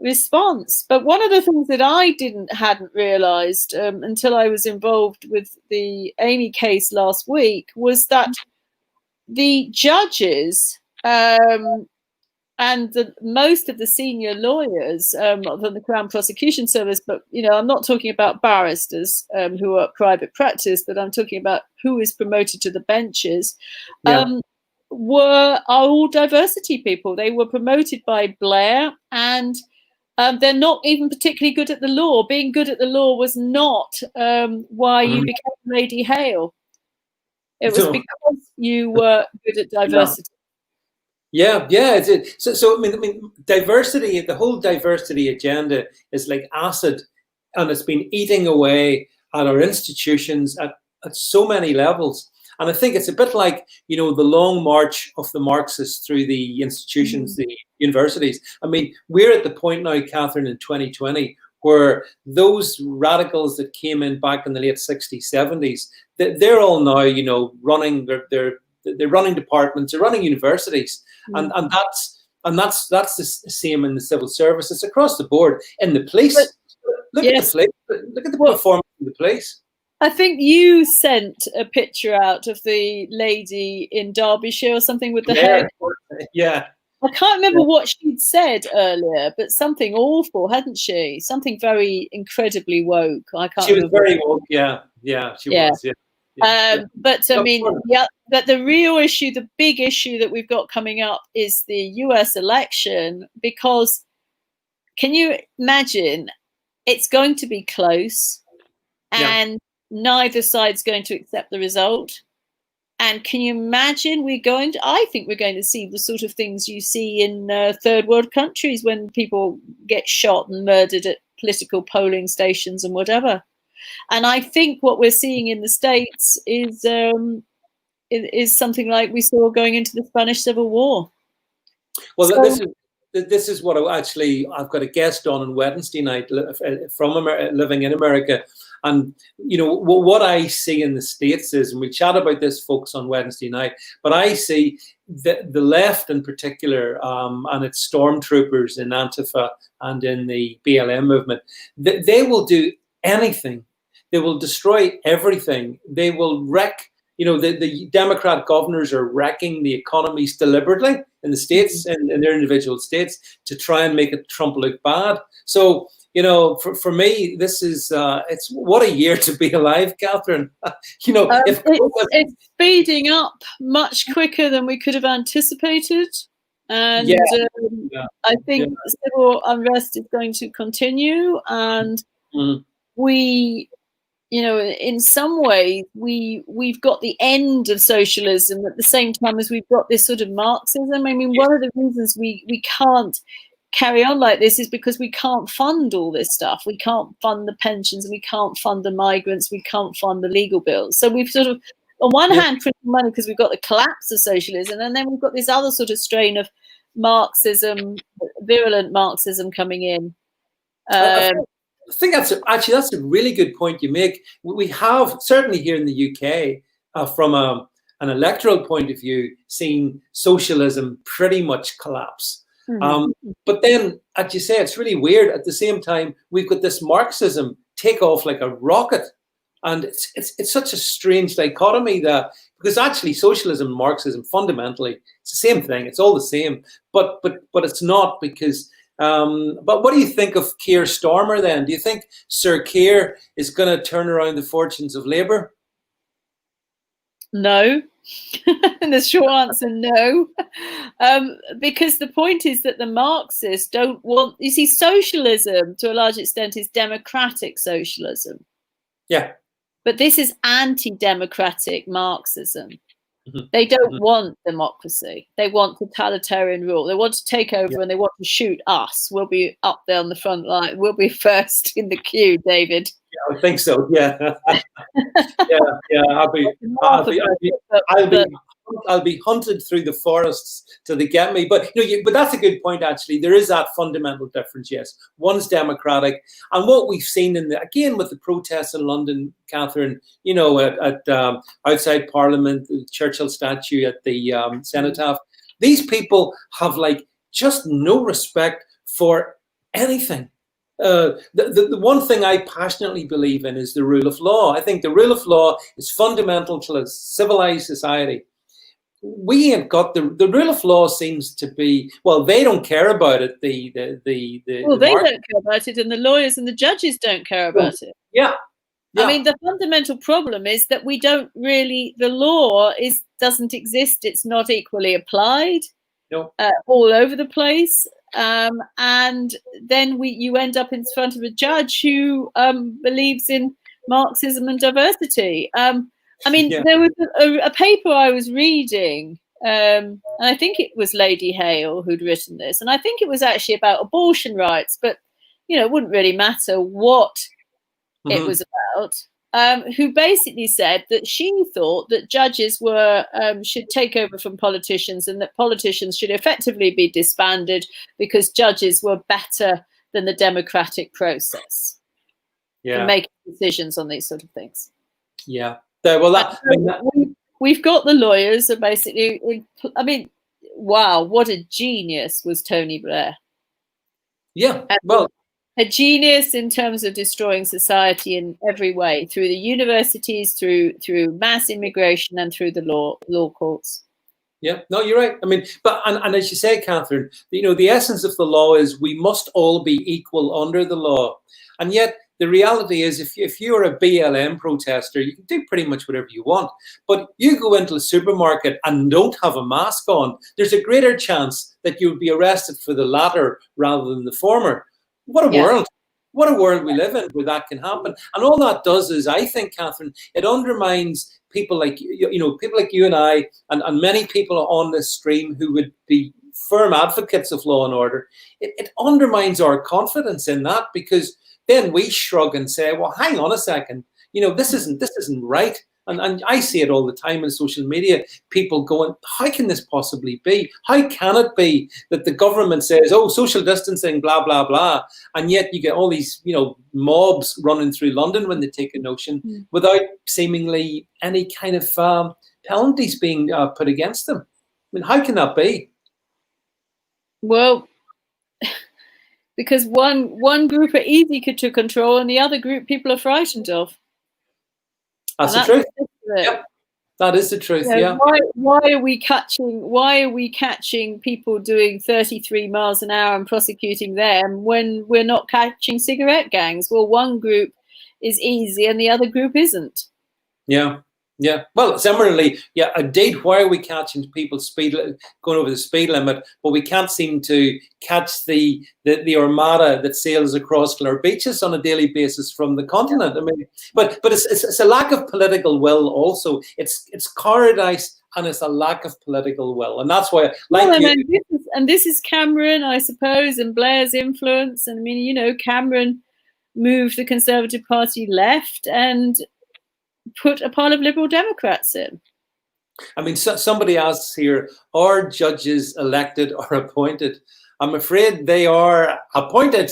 Speaker 2: response. But one of the things that I hadn't realised until I was involved with the Amy case last week was that the judges and most of the senior lawyers from the Crown Prosecution Service, but, you know, I'm not talking about barristers who are private practice, but I'm talking about who is promoted to the benches. are all diversity people. They were promoted by Blair, and they're not even particularly good at the law. Being good at the law was not why you became Lady Hale. It was because you were good at diversity.
Speaker 1: Yeah. So I mean, diversity. The whole diversity agenda is like acid, and it's been eating away at our institutions at so many levels. And I think it's a bit like, the long march of the Marxists through the institutions, the universities. I mean, we're at the point now, Catherine, in 2020, where those radicals that came in back in the late 60s, 70s, they're all now, running they're running departments, they're running universities, and that's the same in the civil service. It's across the board. In the police, look at the police, look at the performance of the police.
Speaker 2: I think you sent a picture out of the lady in Derbyshire or something with the hair.
Speaker 1: Yeah.
Speaker 2: I can't remember what she'd said earlier, but something awful, hadn't she? Something very incredibly woke. I can't.
Speaker 1: She was very woke. Yeah, she was. Yeah.
Speaker 2: But I mean, but the real issue, the big issue that we've got coming up is the US election, because can you imagine it's going to be close and neither side's going to accept the result. And can you imagine I think we're going to see the sort of things you see in third world countries when people get shot and murdered at political polling stations and whatever. And I think what we're seeing in the States is something like we saw going into the Spanish Civil War.
Speaker 1: Well, this is what I've got a guest on Wednesday night from living in America. And, what I see in the States is, and we chat about this, folks, on Wednesday night, but I see the left in particular and its stormtroopers in Antifa and in the BLM movement, they will do anything. They will destroy everything. They will wreck. The Democrat governors are wrecking the economies deliberately in the states and in their individual states to try and make it Trump look bad. So, for me, this is it's what a year to be alive, Catherine.
Speaker 2: It's speeding up much quicker than we could have anticipated, and I think civil unrest is going to continue, and we. In some ways, we've got the end of socialism at the same time as we've got this sort of Marxism. I mean, one of the reasons we can't carry on like this is because we can't fund all this stuff. We can't fund the pensions, and we can't fund the migrants, we can't fund the legal bills. So we've sort of, on one hand, printed money because we've got the collapse of socialism, and then we've got this other sort of strain of Marxism, virulent Marxism coming in.
Speaker 1: I think that's a really good point you make. We have, certainly here in the UK, from an electoral point of view, seen socialism pretty much collapse. But then, as you say, it's really weird. At the same time, we've got this Marxism take off like a rocket. And it's such a strange dichotomy that, because actually socialism and Marxism, fundamentally, it's the same thing. It's all the same. But it's not, because... but what do you think of Keir Starmer then? Do you think Sir Keir is going to turn around the fortunes of Labour?
Speaker 2: No. The short answer, no. Because the point is that the Marxists don't want... You see, socialism, to a large extent, is democratic socialism.
Speaker 1: Yeah.
Speaker 2: But this is anti-democratic Marxism. They don't want democracy. They want totalitarian rule. They want to take over and they want to shoot us. We'll be up there on the front line. We'll be first in the queue, David.
Speaker 1: Yeah, I think so. Yeah. I'll be hunted through the forests till they get me. But but that's a good point. Actually, there is that fundamental difference. Yes, one's democratic, and what we've seen again with the protests in London, Catherine. At outside Parliament, the Churchill statue at the Cenotaph. These people have just no respect for anything. The one thing I passionately believe in is the rule of law. I think the rule of law is fundamental to a civilized society. We ain't got the rule of law. Seems to be, well, they don't care about it. They don't care
Speaker 2: about it, and the lawyers and the judges don't care about it.
Speaker 1: Yeah, Yeah.
Speaker 2: I mean, the fundamental problem is that we don't really, the law doesn't exist. It's not equally applied all over the place. And then you end up in front of a judge who believes in Marxism and diversity. I mean, there was a paper I was reading, and I think it was Lady Hale who'd written this, and I think it was actually about abortion rights, but, it wouldn't really matter what it was about, who basically said that she thought that judges should take over from politicians, and that politicians should effectively be disbanded because judges were better than the democratic process for making decisions on these sort of things.
Speaker 1: Yeah. Well,
Speaker 2: we've got the lawyers are basically, I mean, wow, what a genius was Tony Blair.
Speaker 1: Yeah,
Speaker 2: a genius in terms of destroying society in every way, through the universities, through mass immigration, and through the law courts.
Speaker 1: Yeah, no, you're right. I mean, and as you say, Catherine, the essence of the law is we must all be equal under the law. And yet the reality is, if you're a BLM protester, you can do pretty much whatever you want. But you go into a supermarket and don't have a mask on, there's a greater chance that you'll be arrested for the latter rather than the former. What a world. What a world we live in where that can happen. And all that does is, I think, Catherine, it undermines people like people like you and I, and many people on this stream who would be firm advocates of law and order. It undermines our confidence in that, because then we shrug and say, well, hang on a second, this isn't right. And I see it all the time in social media, people going, how can this possibly be? How can it be that the government says, oh, social distancing, blah, blah, blah, and yet you get all these, mobs running through London when they take a notion without seemingly any kind of penalties being put against them? I mean, how can that be?
Speaker 2: Well, because one group are easy to control, and the other group people are frightened of.
Speaker 1: That's the truth. Yep. That is the truth. Yeah.
Speaker 2: Why are we catching people doing 33 miles an hour and prosecuting them when we're not catching cigarette gangs? Well, one group is easy and the other group isn't. Yeah.
Speaker 1: Yeah. Well, similarly, indeed, why are we catching people going over the speed limit, but we can't seem to catch the armada that sails across our beaches on a daily basis from the continent? I mean, but it's a lack of political will also. It's cowardice, and it's a lack of political will, and that's why.
Speaker 2: This is Cameron, I suppose, and Blair's influence. And I mean, Cameron moved the Conservative Party left and put a pile of Liberal Democrats in.
Speaker 1: I mean, somebody asks here, are judges elected or appointed? I'm afraid they are appointed.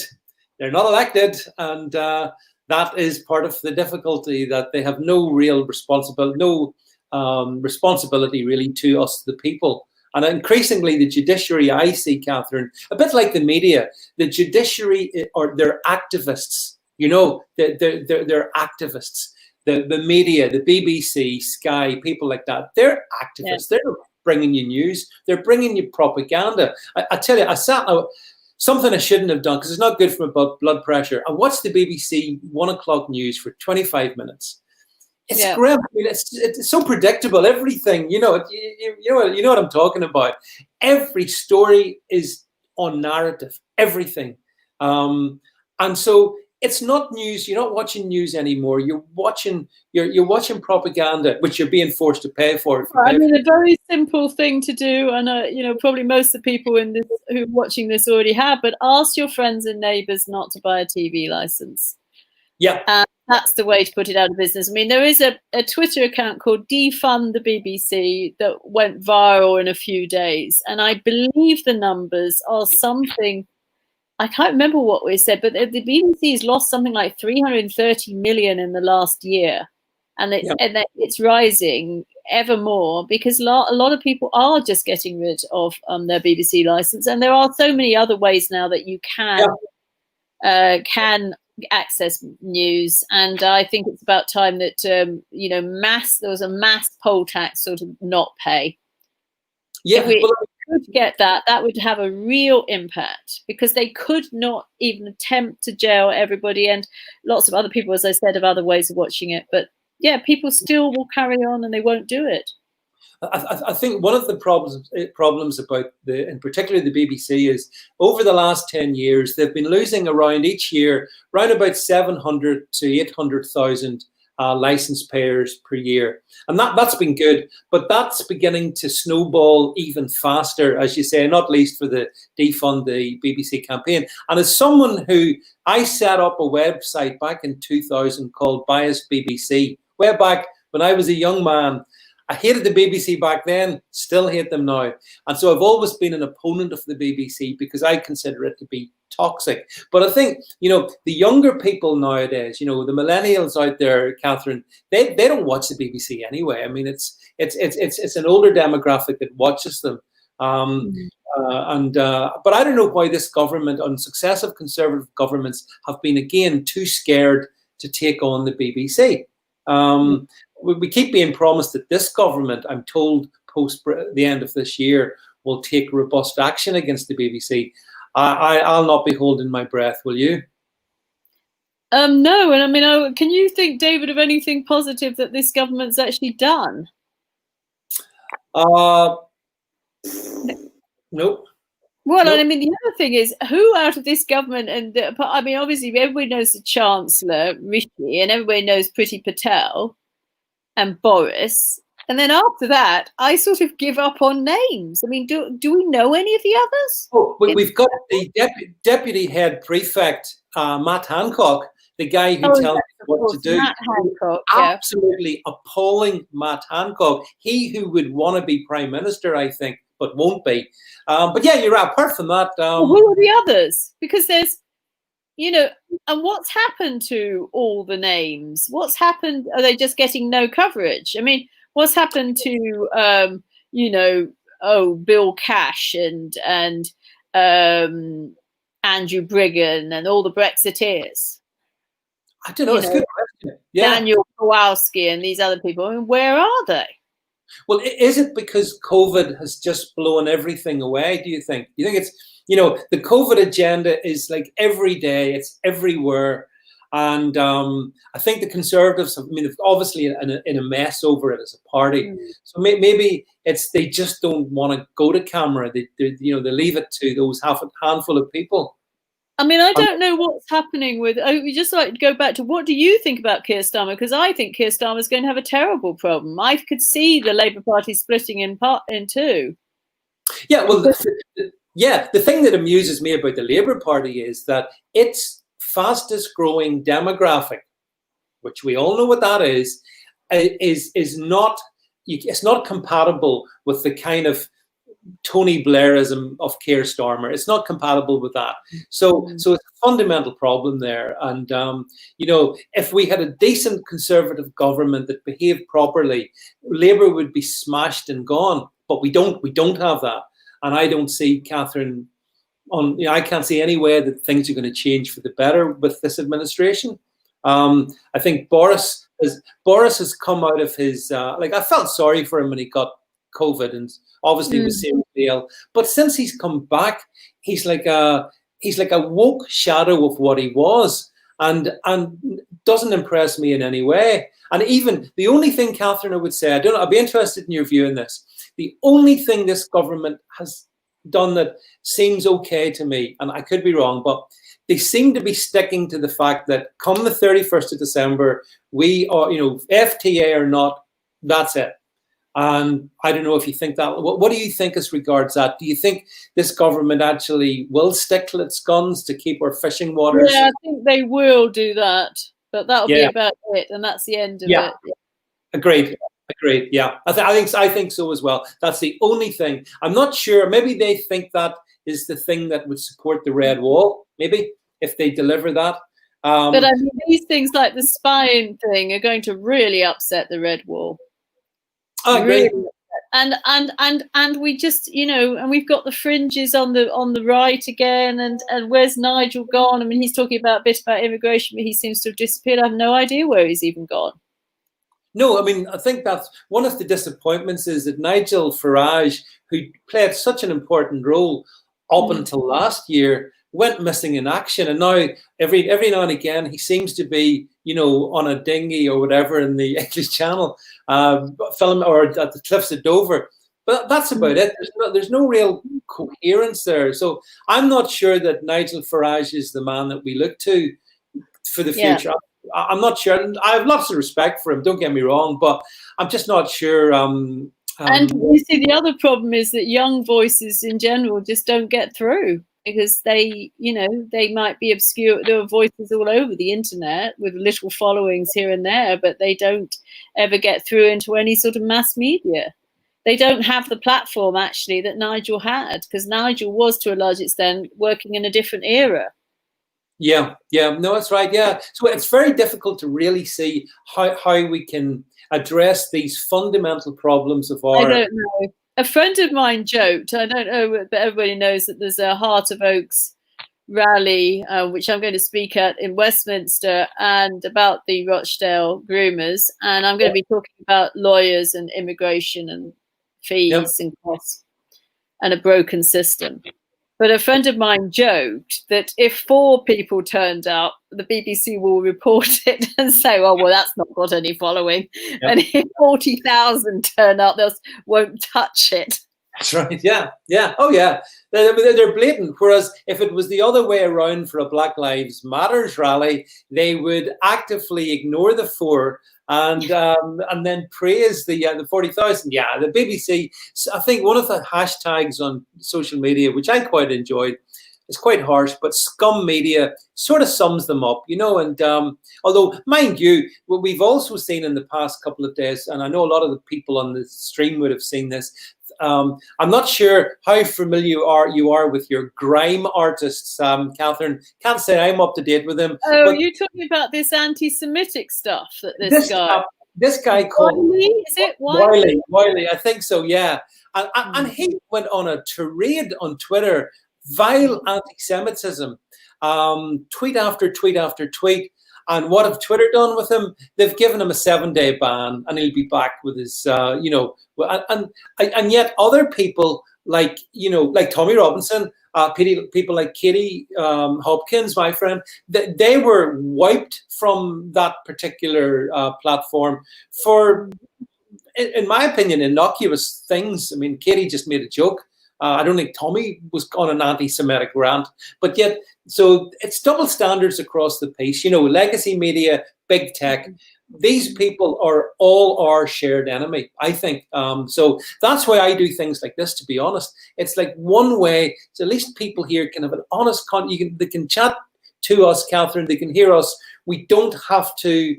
Speaker 1: They're not elected. And that is part of the difficulty, that they have no real responsibility, responsibility really to us, the people. And increasingly, the judiciary, I see, Catherine, a bit like the media, the judiciary, they're activists. They're activists. The media, the BBC, Sky, people like that, they're activists. Yeah. They're bringing you news. They're bringing you propaganda. I tell you, something I shouldn't have done, because it's not good for my blood pressure. I watched the BBC 1 o'clock news for 25 minutes. It's grim. I mean, it's so predictable. Everything, you know what I'm talking about. Every story is on narrative. Everything, and so. It's not news. You're not watching news anymore. You're watching propaganda, which you're being forced to pay for.
Speaker 2: I mean, a very simple thing to do, and probably most of the people who are watching this already have. But ask your friends and neighbours not to buy a TV license.
Speaker 1: Yeah,
Speaker 2: and that's the way to put it out of business. I mean, there is a Twitter account called Defund the BBC that went viral in a few days, and I believe the numbers are something. I can't remember what we said, but the BBC has lost something like 330 million in the last year, and it's rising ever more because a lot of people are just getting rid of their BBC license, and there are so many other ways now that you can access news. And I think it's about time that there was a mass poll tax sort of not pay.
Speaker 1: Yeah.
Speaker 2: could get that, that would have a real impact, because they could not even attempt to jail everybody, and lots of other people, as I said, have other ways of watching it. But yeah, people still will carry on and they won't do it.
Speaker 1: I think one of the problems about in particular the BBC, is over the last 10 years they've been losing around each year around about 700 to 800,000 license payers per year, and that's been good. But that's beginning to snowball even faster, as you say, not least for the defund the BBC campaign. And as someone who, I set up a website back in 2000 called Biased BBC, way back when I was a young man. I hated the BBC back then, still hate them now. And so I've always been an opponent of the BBC because I consider it to be toxic. But I think, the younger people nowadays, the millennials out there, Catherine, they don't watch the BBC anyway. I mean, it's an older demographic that watches them. But I don't know why this government and successive Conservative governments have been, again, too scared to take on the BBC. We keep being promised that this government, I'm told, post the end of this year, will take robust action against the BBC. I'll not be holding my breath, will you?
Speaker 2: No, and I mean, can you think, David, of anything positive that this government's actually done?
Speaker 1: Nope.
Speaker 2: Well, nope. And I mean, the other thing is, who out of this government, and I mean, obviously, everybody knows the Chancellor, Rishi, and everybody knows Priti Patel and Boris. And then after that, I sort of give up on names. I mean, do we know any of the others?
Speaker 1: Oh, we've got the deputy head prefect, Matt Hancock, the guy who tells us what to do.
Speaker 2: Matt Hancock,
Speaker 1: absolutely appalling Matt Hancock. He who would want to be Prime Minister, I think, but won't be. But yeah, you're right. Apart from that,
Speaker 2: well, who are the others? Because there's, and what's happened to all the names? What's happened? Are they just getting no coverage? I mean, what's happened to, Bill Cash and Andrew Brigham and all the Brexiteers?
Speaker 1: I don't know. It's a good question. Yeah.
Speaker 2: Daniel Kowalski and these other people. I mean, where are they?
Speaker 1: Well, is it because COVID has just blown everything away, do you think? You think it's, the COVID agenda is like every day, it's everywhere. And I think the Conservatives have, obviously in a mess over it as a party. So maybe it's they just don't want to go to camera. They leave it to those handful of people.
Speaker 2: I mean, I don't know what's happening with. We just like to go back to, what do you think about Keir Starmer? Because I think Keir Starmer is going to have a terrible problem. I could see the Labour Party splitting in two.
Speaker 1: Yeah, well, the thing that amuses me about the Labour Party is that its fastest growing demographic, which we all know what that is not. It's not compatible with the kind of Tony Blairism of Keir Starmer. It's not compatible with that. So it's a fundamental problem there. And, if we had a decent Conservative government that behaved properly, Labour would be smashed and gone. But we don't have that. And I don't see, Catherine, I can't see any way that things are going to change for the better with this administration. I think Boris has come out of his, I felt sorry for him when he got COVID and obviously was seriously ill. But since he's come back, he's like a woke shadow of what he was, and doesn't impress me in any way. And even the only thing, Catherine, I would say, I'd be interested in your view on this. The only thing this government has done that seems okay to me, and I could be wrong, but they seem to be sticking to the fact that come the 31st of December, we are, FTA or not, that's it. And I don't know if you think that. What do you think as regards that? Do you think this government actually will stick to its guns to keep our fishing waters?
Speaker 2: Yeah, I think they will do that. But that'll be about it, and that's the end of it.
Speaker 1: Agreed. Yeah, I think so as well. That's the only thing. I'm not sure. Maybe they think that is the thing that would support the red wall. Maybe if they deliver that.
Speaker 2: But I mean, these things like the spying thing are going to really upset the red wall.
Speaker 1: I agree.
Speaker 2: Really. And we just, and we've got the fringes on the right again, and where's Nigel gone? I mean, he's talking a bit about immigration, but he seems to have disappeared. I have no idea where he's even gone.
Speaker 1: No, I mean, I think that's one of the disappointments is that Nigel Farage who played such an important role up until last year, went missing in action, and now every now and again he seems to be, on a dinghy or whatever in the English Channel, film, or at the cliffs of Dover. But that's about it. There's no real coherence there. So I'm not sure that Nigel Farage is the man that we look to for the future. I'm not sure. I have lots of respect for him, don't get me wrong, but I'm just not sure.
Speaker 2: And you see, the other problem is that young voices in general just don't get through, because they might be obscure. There are voices all over the internet with little followings here and there, but they don't ever get through into any sort of mass media. They don't have the platform, actually, that Nigel had, because Nigel was, to a large extent, working in a different era.
Speaker 1: Yeah, no, that's right. Yeah, so it's very difficult to really see how we can address these fundamental problems of our.
Speaker 2: I don't know. A friend of mine joked, I don't know, but everybody knows that there's a Heart of Oaks rally, which I'm going to speak at in Westminster, and about the Rochdale groomers, and I'm going to be talking about lawyers and immigration and fees and costs and a broken system. But a friend of mine joked that if 4 people turned up, the BBC will report it and say, oh, well, that's not got any following. Yep. And if 40,000 turn up, they won't touch it.
Speaker 1: That's right. Yeah. Oh, yeah. They're blatant. Whereas if it was the other way around for a Black Lives Matters rally, they would actively ignore the 4 and then praise the 40,000. Yeah, the BBC. I think one of the hashtags on social media, which I quite enjoyed, is quite harsh, but scum media sort of sums them up, And although, mind you, what we've also seen in the past couple of days, and I know a lot of the people on the stream would have seen this. I'm not sure how familiar you are with your grime artists, Catherine. Can't say I'm up to date with them.
Speaker 2: Oh, you're talking about this anti-Semitic stuff that this guy
Speaker 1: called
Speaker 2: Wiley, is it
Speaker 1: Wiley? I think so. Yeah, and he went on a tirade on Twitter, vile anti-Semitism, tweet after tweet after tweet. And what have Twitter done with him? They've given him a 7-day ban, and he'll be back with his, and yet other people like Tommy Robinson, people like Katie Hopkins, my friend, they were wiped from that particular platform for, in my opinion, innocuous things. I mean, Katie just made a joke. I don't think Tommy was on an anti-Semitic rant, but yet, so it's double standards across the piece. Legacy media, big tech, these people are all our shared enemy, I think. So that's why I do things like this, to be honest. It's like one way, so at least people here can have an honest they can chat to us, Catherine, they can hear us. We don't have to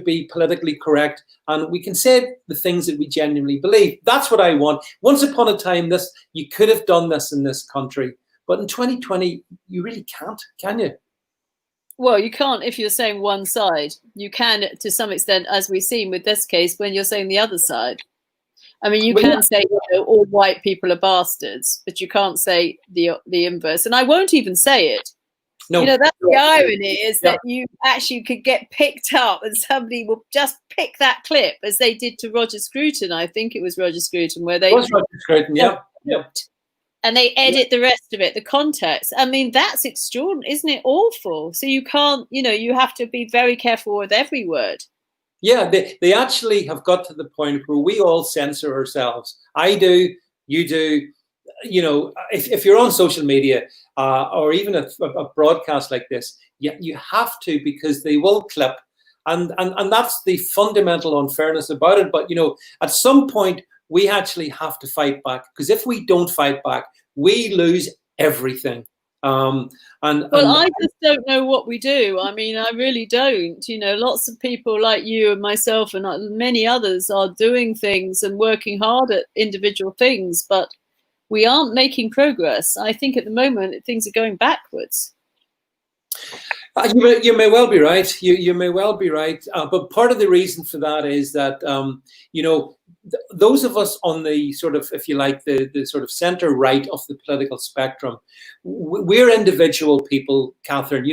Speaker 1: be politically correct, and we can say the things that we genuinely believe. That's what I want. Once upon a time, you could have done this in this country, but in 2020, you really can't, can you?
Speaker 2: Well, you can't if you're saying one side. You can, to some extent, as we've seen with this case, when you're saying the other side. I mean, you can say all white people are bastards, but you can't say the inverse. And I won't even say it. No. That's the irony, is that you actually could get picked up and somebody will just pick that clip, as they did to Roger Scruton. I think it was Roger Scruton, where they... It was Roger Scruton, yeah. And they edit the rest of it, the context. I mean, that's extraordinary, isn't it? Awful. So you can't, you have to be very careful with every word.
Speaker 1: Yeah, they actually have got to the point where we all censor ourselves. I do, you do. If you're on social media or even a broadcast like this, you have to, because they will clip. And that's the fundamental unfairness about it. But, at some point, we actually have to fight back, because if we don't fight back, we lose everything. I just don't know what we do. I mean, I really don't. Lots of people like you and myself and many others are doing things and working hard at individual things, but we aren't making progress. I think at the moment things are going backwards. You may well be right. You may well be right. But part of the reason for that is that, those of us on the sort of, if you like, the sort of center right of the political spectrum, we're individual people, Catherine.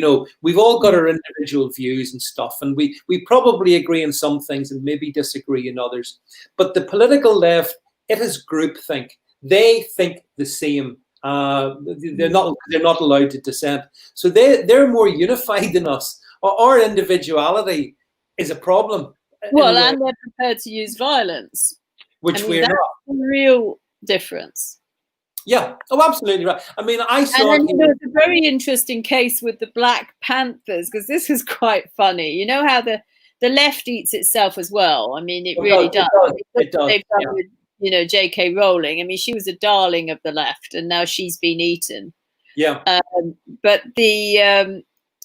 Speaker 1: We've all got our individual views and stuff, and we probably agree in some things and maybe disagree in others. But the political left it is groupthink. They think the same. They're not allowed to dissent. So they're more unified than us. Our individuality is a problem.
Speaker 2: Well, and they're prepared to use violence,
Speaker 1: which we're not.
Speaker 2: The real difference.
Speaker 1: Yeah. Oh, absolutely right. I mean, I saw.
Speaker 2: And then there was a very interesting case with the Black Panthers, because this was quite funny. You know how the left eats itself as well. I mean, it really does.
Speaker 1: It does.
Speaker 2: They've done with, you know, J.K. Rowling. I mean, she was a darling of the left, and now she's been eaten.
Speaker 1: Yeah.
Speaker 2: But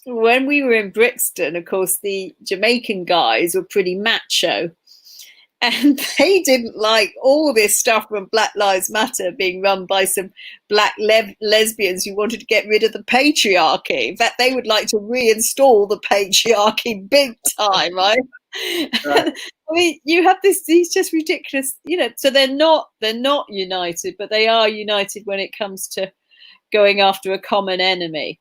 Speaker 2: when we were in Brixton, of course, the Jamaican guys were pretty macho. And they didn't like all this stuff from Black Lives Matter being run by some black lesbians who wanted to get rid of the patriarchy. In fact, they would like to reinstall the patriarchy big time, right? I mean, you have these just ridiculous, you know. So they're not united, but they are united when it comes to going after a common enemy.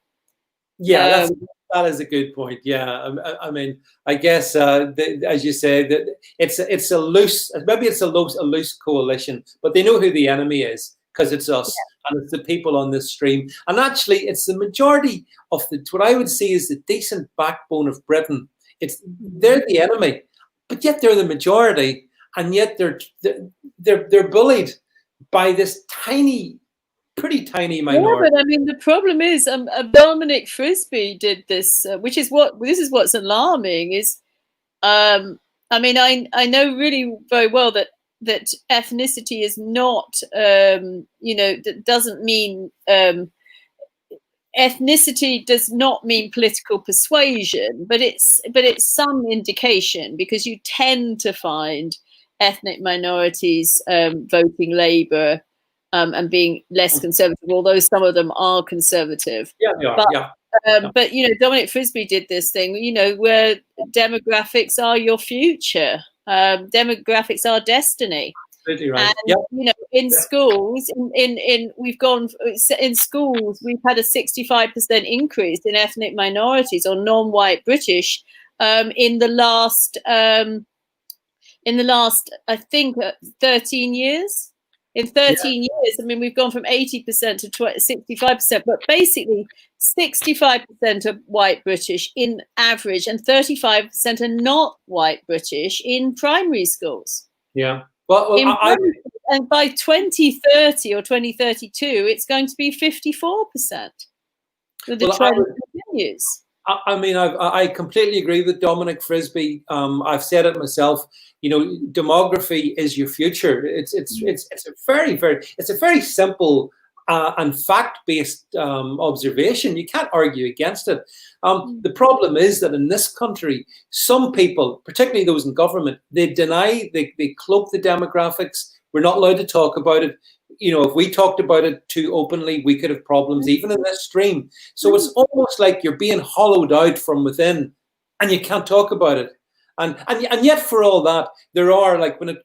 Speaker 1: Yeah, that is a good point. Yeah, I mean, I guess as you say, that it's a loose coalition, but they know who the enemy is because it's us and it's the people on this stream. And actually, it's the majority of what I would see is the decent backbone of Britain. They're the enemy, but yet they're the majority, and yet they're bullied by this pretty tiny minority.
Speaker 2: Yeah, but I mean, the problem is, Dominic Frisby did this, which is what's alarming. Is, I mean, I know really very well that ethnicity is not, you know, that doesn't mean ethnicity does not mean political persuasion, but it's some indication, because you tend to find ethnic minorities voting Labour. And being less conservative, although some of them are conservative.
Speaker 1: Yeah, they are.
Speaker 2: But you know, Dominic Frisby did this thing, you know, where demographics are your future, demographics are destiny.
Speaker 1: Absolutely right.
Speaker 2: And you know, in schools, in schools, we've had a 65% increase in ethnic minorities or non-white British in the last I think 13 years. In 13 years, I mean, we've gone from 80% to 65%, but basically 65% are white British in average and 35% are not white British in primary schools.
Speaker 1: Yeah. Well,
Speaker 2: and by 2030 or 2032, it's going to be 54%. The trend continues.
Speaker 1: I mean, I completely agree with Dominic Frisby. I've said it myself. You know, demography is your future. It's a very simple and fact-based observation. You can't argue against it. The problem is that in this country, some people, particularly those in government, they cloak the demographics. We're not allowed to talk about it. You know, if we talked about it too openly, we could have problems even in this stream. So it's almost like you're being hollowed out from within, and you can't talk about it. And yet, for all that, there are, like, when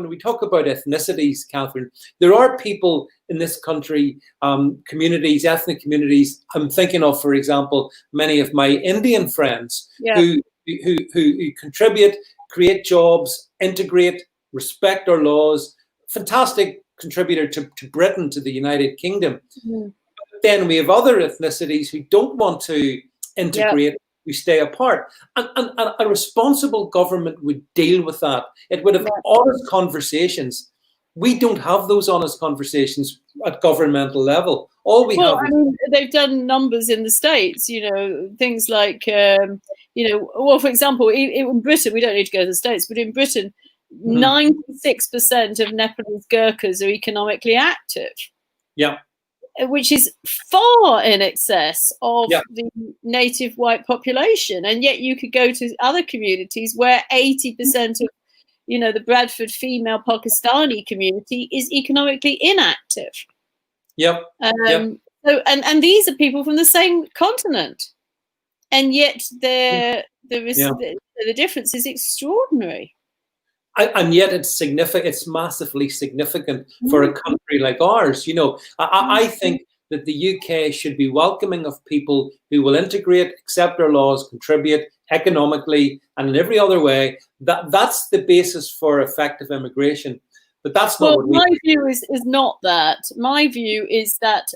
Speaker 1: we talk about ethnicities, Catherine, there are people in this country, communities, ethnic communities. I'm thinking of, for example, many of my Indian friends who contribute, create jobs, integrate, respect our laws. Fantastic contributor to Britain, to the United Kingdom. But then we have other ethnicities who don't want to integrate, who stay apart. And a responsible government would deal with that. It would have honest conversations. We don't have those honest conversations at governmental level. All we have.
Speaker 2: I mean, they've done numbers in the States, you know, things like, you know, well, for example, in Britain, we don't need to go to the States, but in Britain, 96% of Nepalese Gurkhas are economically active. Yeah. Which is far in excess of the native white population. And yet you could go to other communities where 80% of, you know, the Bradford female Pakistani community is economically inactive. So, and these are people from the same continent. And yet the difference is extraordinary.
Speaker 1: And yet it's significant. It's massively significant for a country like ours. You know, I think that the UK should be welcoming of people who will integrate, accept our laws, contribute economically and in every other way. That's the basis for effective immigration. But that's not what
Speaker 2: my view is not that. My view is that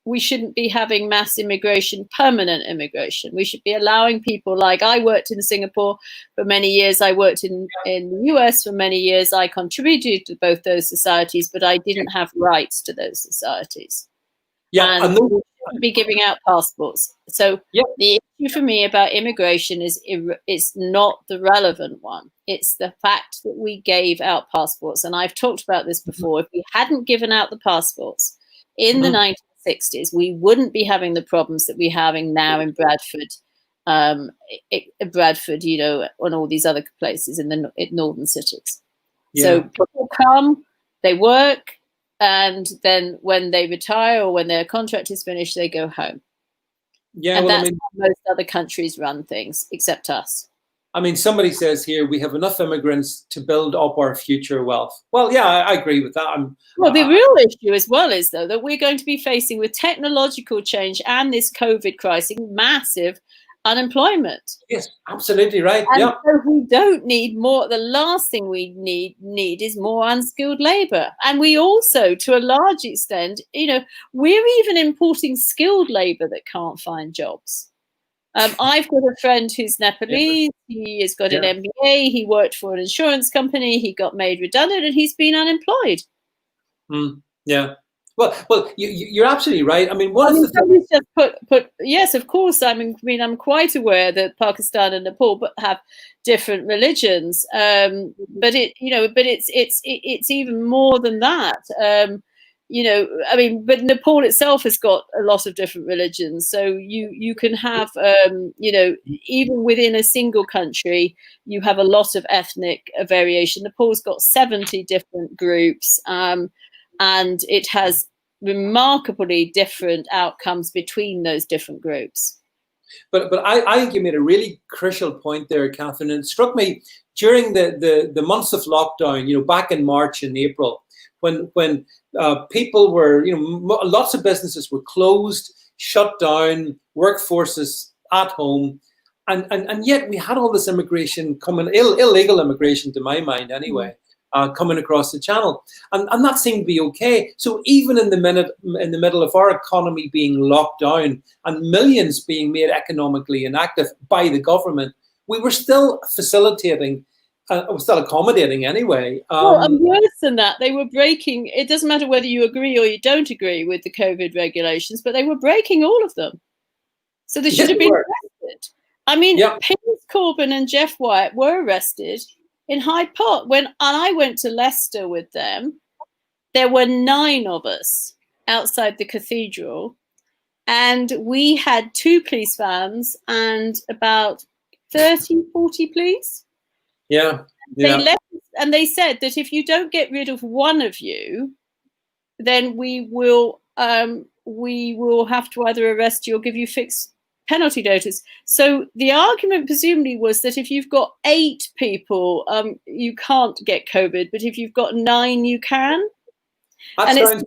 Speaker 2: we shouldn't be having mass immigration, permanent immigration. We should be allowing people, like I worked in Singapore for many years. I worked in the US for many years. I contributed to both those societies, but I didn't have rights to those societies.
Speaker 1: Yeah,
Speaker 2: and we shouldn't be giving out passports. So the issue for me about immigration is not the relevant one. It's the fact that we gave out passports. And I've talked about this before. If we hadn't given out the passports in the 1960s, we wouldn't be having the problems that we're having now in Bradford, you know, and all these other places in the northern cities. So people come, they work, and then when they retire or when their contract is finished, they go home. Yeah, and that's how most other countries run things, except us.
Speaker 1: I mean, somebody says here we have enough immigrants to build up our future wealth. Well, yeah, I agree with that.
Speaker 2: Well, the real issue as well is, though, that we're going to be facing with technological change and this COVID crisis, massive unemployment.
Speaker 1: Yes, absolutely right.
Speaker 2: And so we don't need more. The last thing we need is more unskilled labor. And we also, to a large extent, you know, we're even importing skilled labor that can't find jobs. I've got a friend who's Nepalese. He has got an MBA. He worked for an insurance company. He got made redundant and he's been unemployed.
Speaker 1: Yeah. Well, you're absolutely right. I mean, one of the
Speaker 2: things just put yes, of course. I mean, I'm quite aware that Pakistan and Nepal have different religions, but it's even more than that. You know, I mean, but Nepal itself has got a lot of different religions. So you can have, you know, even within a single country, you have a lot of ethnic variation. Nepal's got 70 different groups, and it has remarkably different outcomes between those different groups.
Speaker 1: But I think you made a really crucial point there, Catherine. And it struck me during the months of lockdown, you know, back in March and April, when people were, you know, lots of businesses were closed, shut down, workforces at home, and yet we had all this immigration coming, illegal immigration to my mind anyway, coming across the channel, and that seemed to be okay. So even in the middle of our economy being locked down and millions being made economically inactive by the government, we were still facilitating. We're still accommodating anyway.
Speaker 2: Well, and worse than that, they were breaking. It doesn't matter whether you agree or you don't agree with the COVID regulations, but they were breaking all of them. So they should have been arrested. I mean, Piers Corbyn and Jeff Wyatt were arrested in Hyde Park. And I went to Leicester with them, there were 9 of us outside the cathedral, and we had 2 police vans and about 30, 40 police. They left, and they said that if you don't get rid of one of you, then we will have to either arrest you or give you fixed penalty notice. So the argument presumably was that if you've got 8 people, you can't get COVID, but if you've got 9, you can.
Speaker 1: That sounds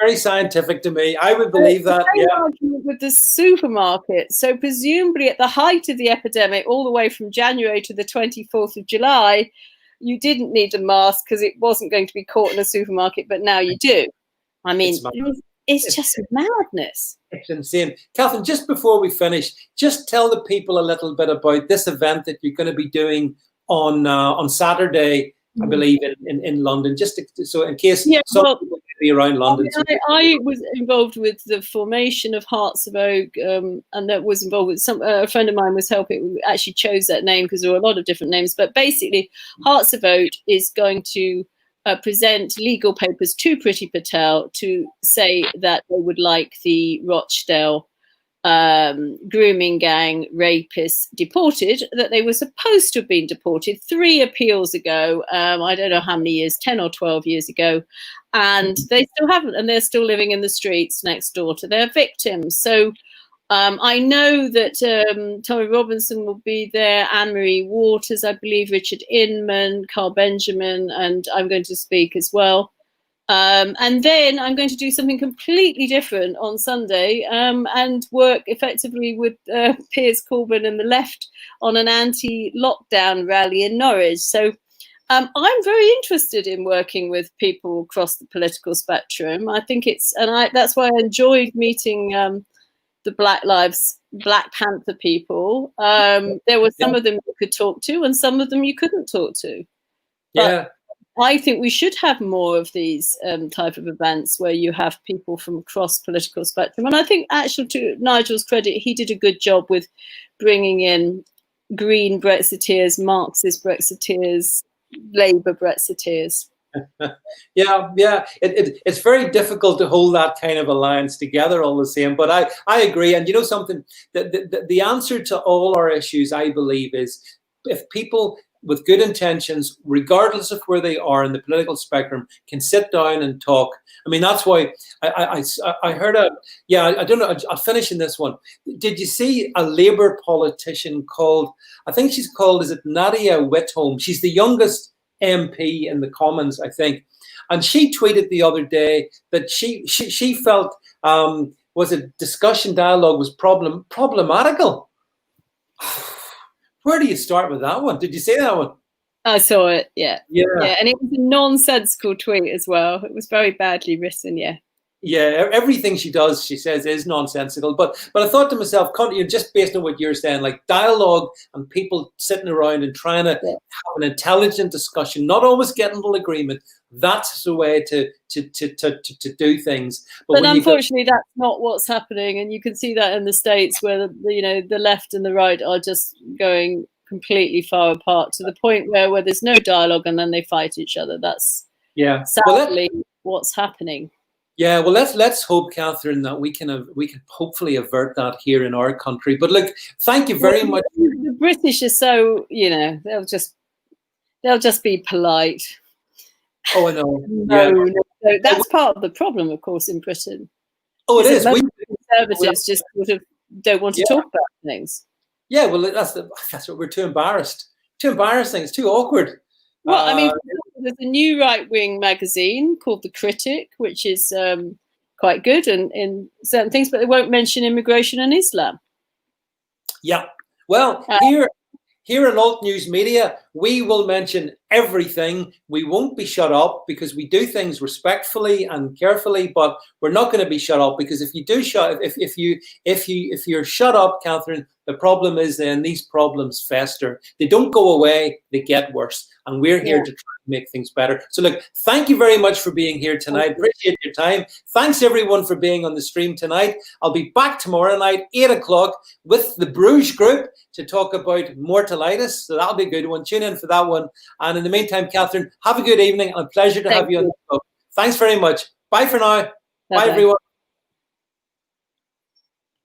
Speaker 1: very scientific to me. I would believe that.
Speaker 2: Argument with the supermarket. So presumably at the height of the epidemic, all the way from January to the 24th of July, you didn't need a mask because it wasn't going to be caught in a supermarket, but now you do. I mean, it's just madness.
Speaker 1: It's insane. Catherine, just before we finish, just tell the people a little bit about this event that you're going to be doing on Saturday, I believe, in London, just so in case some people be around London.
Speaker 2: I was involved with the formation of Hearts of Oak, and that was involved with a friend of mine was helping. We actually chose that name because there were a lot of different names, but basically Hearts of Oak is going to present legal papers to Priti Patel to say that they would like the Rochdale grooming gang rapists deported, that they were supposed to have been deported 3 appeals ago. I don't know how many years, 10 or 12 years ago, and they still haven't, and they're still living in the streets next door to their victims. So I know that Tommy Robinson will be there, Anne-Marie Waters, I believe, Richard Inman, Carl Benjamin, and I'm going to speak as well. And then I'm going to do something completely different on Sunday, and work effectively with Piers Corbyn and the left on an anti-lockdown rally in Norwich. So I'm very interested in working with people across the political spectrum. I think that's why I enjoyed meeting the Black Panther people. There were some of them you could talk to, and some of them you couldn't talk to. But I think we should have more of these type of events where you have people from across political spectrum. And I think, actually, to Nigel's credit, he did a good job with bringing in Green Brexiteers, Marxist Brexiteers, Labour Brexiteers.
Speaker 1: It's very difficult to hold that kind of alliance together all the same, but I agree. And you know something, the answer to all our issues, I believe, is if people with good intentions, regardless of where they are in the political spectrum, can sit down and talk. I mean, that's why I heard I don't know, I'll finish in this one. Did you see a Labour politician called, I think she's called, is it Nadia Whitcomb? She's the youngest MP in the Commons, I think. And she tweeted the other day that she felt was a discussion dialogue was problematical. Where do you start with that one? Did you see that one?
Speaker 2: I saw it, yeah. And it was a nonsensical tweet as well. It was very badly written,
Speaker 1: Yeah, everything she does, she says, is nonsensical. But I thought to myself, just based on what you're saying, like dialogue and people sitting around and trying to have an intelligent discussion, not always getting to agreement. That's the way to do things.
Speaker 2: But unfortunately, that's not what's happening, and you can see that in the States, where the left and the right are just going completely far apart to the point where there's no dialogue and then they fight each other. That's sadly what's happening.
Speaker 1: Yeah, well, let's hope, Catherine, that we can hopefully avert that here in our country. But look, thank you very much.
Speaker 2: The British are so, they'll just be polite.
Speaker 1: Oh, I know.
Speaker 2: No, that's part of the problem, of course, in Britain.
Speaker 1: Oh, it is.
Speaker 2: Conservatives just sort of don't want to talk about things.
Speaker 1: Yeah, well, that's what we're too embarrassed. Too embarrassing. It's too awkward.
Speaker 2: Well, I mean, there's a new right-wing magazine called The Critic, which is quite good in certain things, but they won't mention immigration and Islam.
Speaker 1: Yeah. Well, here in Alt News Media, we will mention everything. We won't be shut up because we do things respectfully and carefully, but we're not going to be shut up because if you're shut up, Catherine, the problem is then these problems fester. They don't go away, they get worse. And we're here to try to make things better. So look, thank you very much for being here tonight. Appreciate your time. Thanks everyone for being on the stream tonight. I'll be back tomorrow night, 8 o'clock, with the Bruges group to talk about mortalitis. So that'll be a good one. Tune in for that one. And in the meantime, Catherine, have a good evening and a pleasure to have you on the show. Thanks very much. Bye for now. Bye everyone.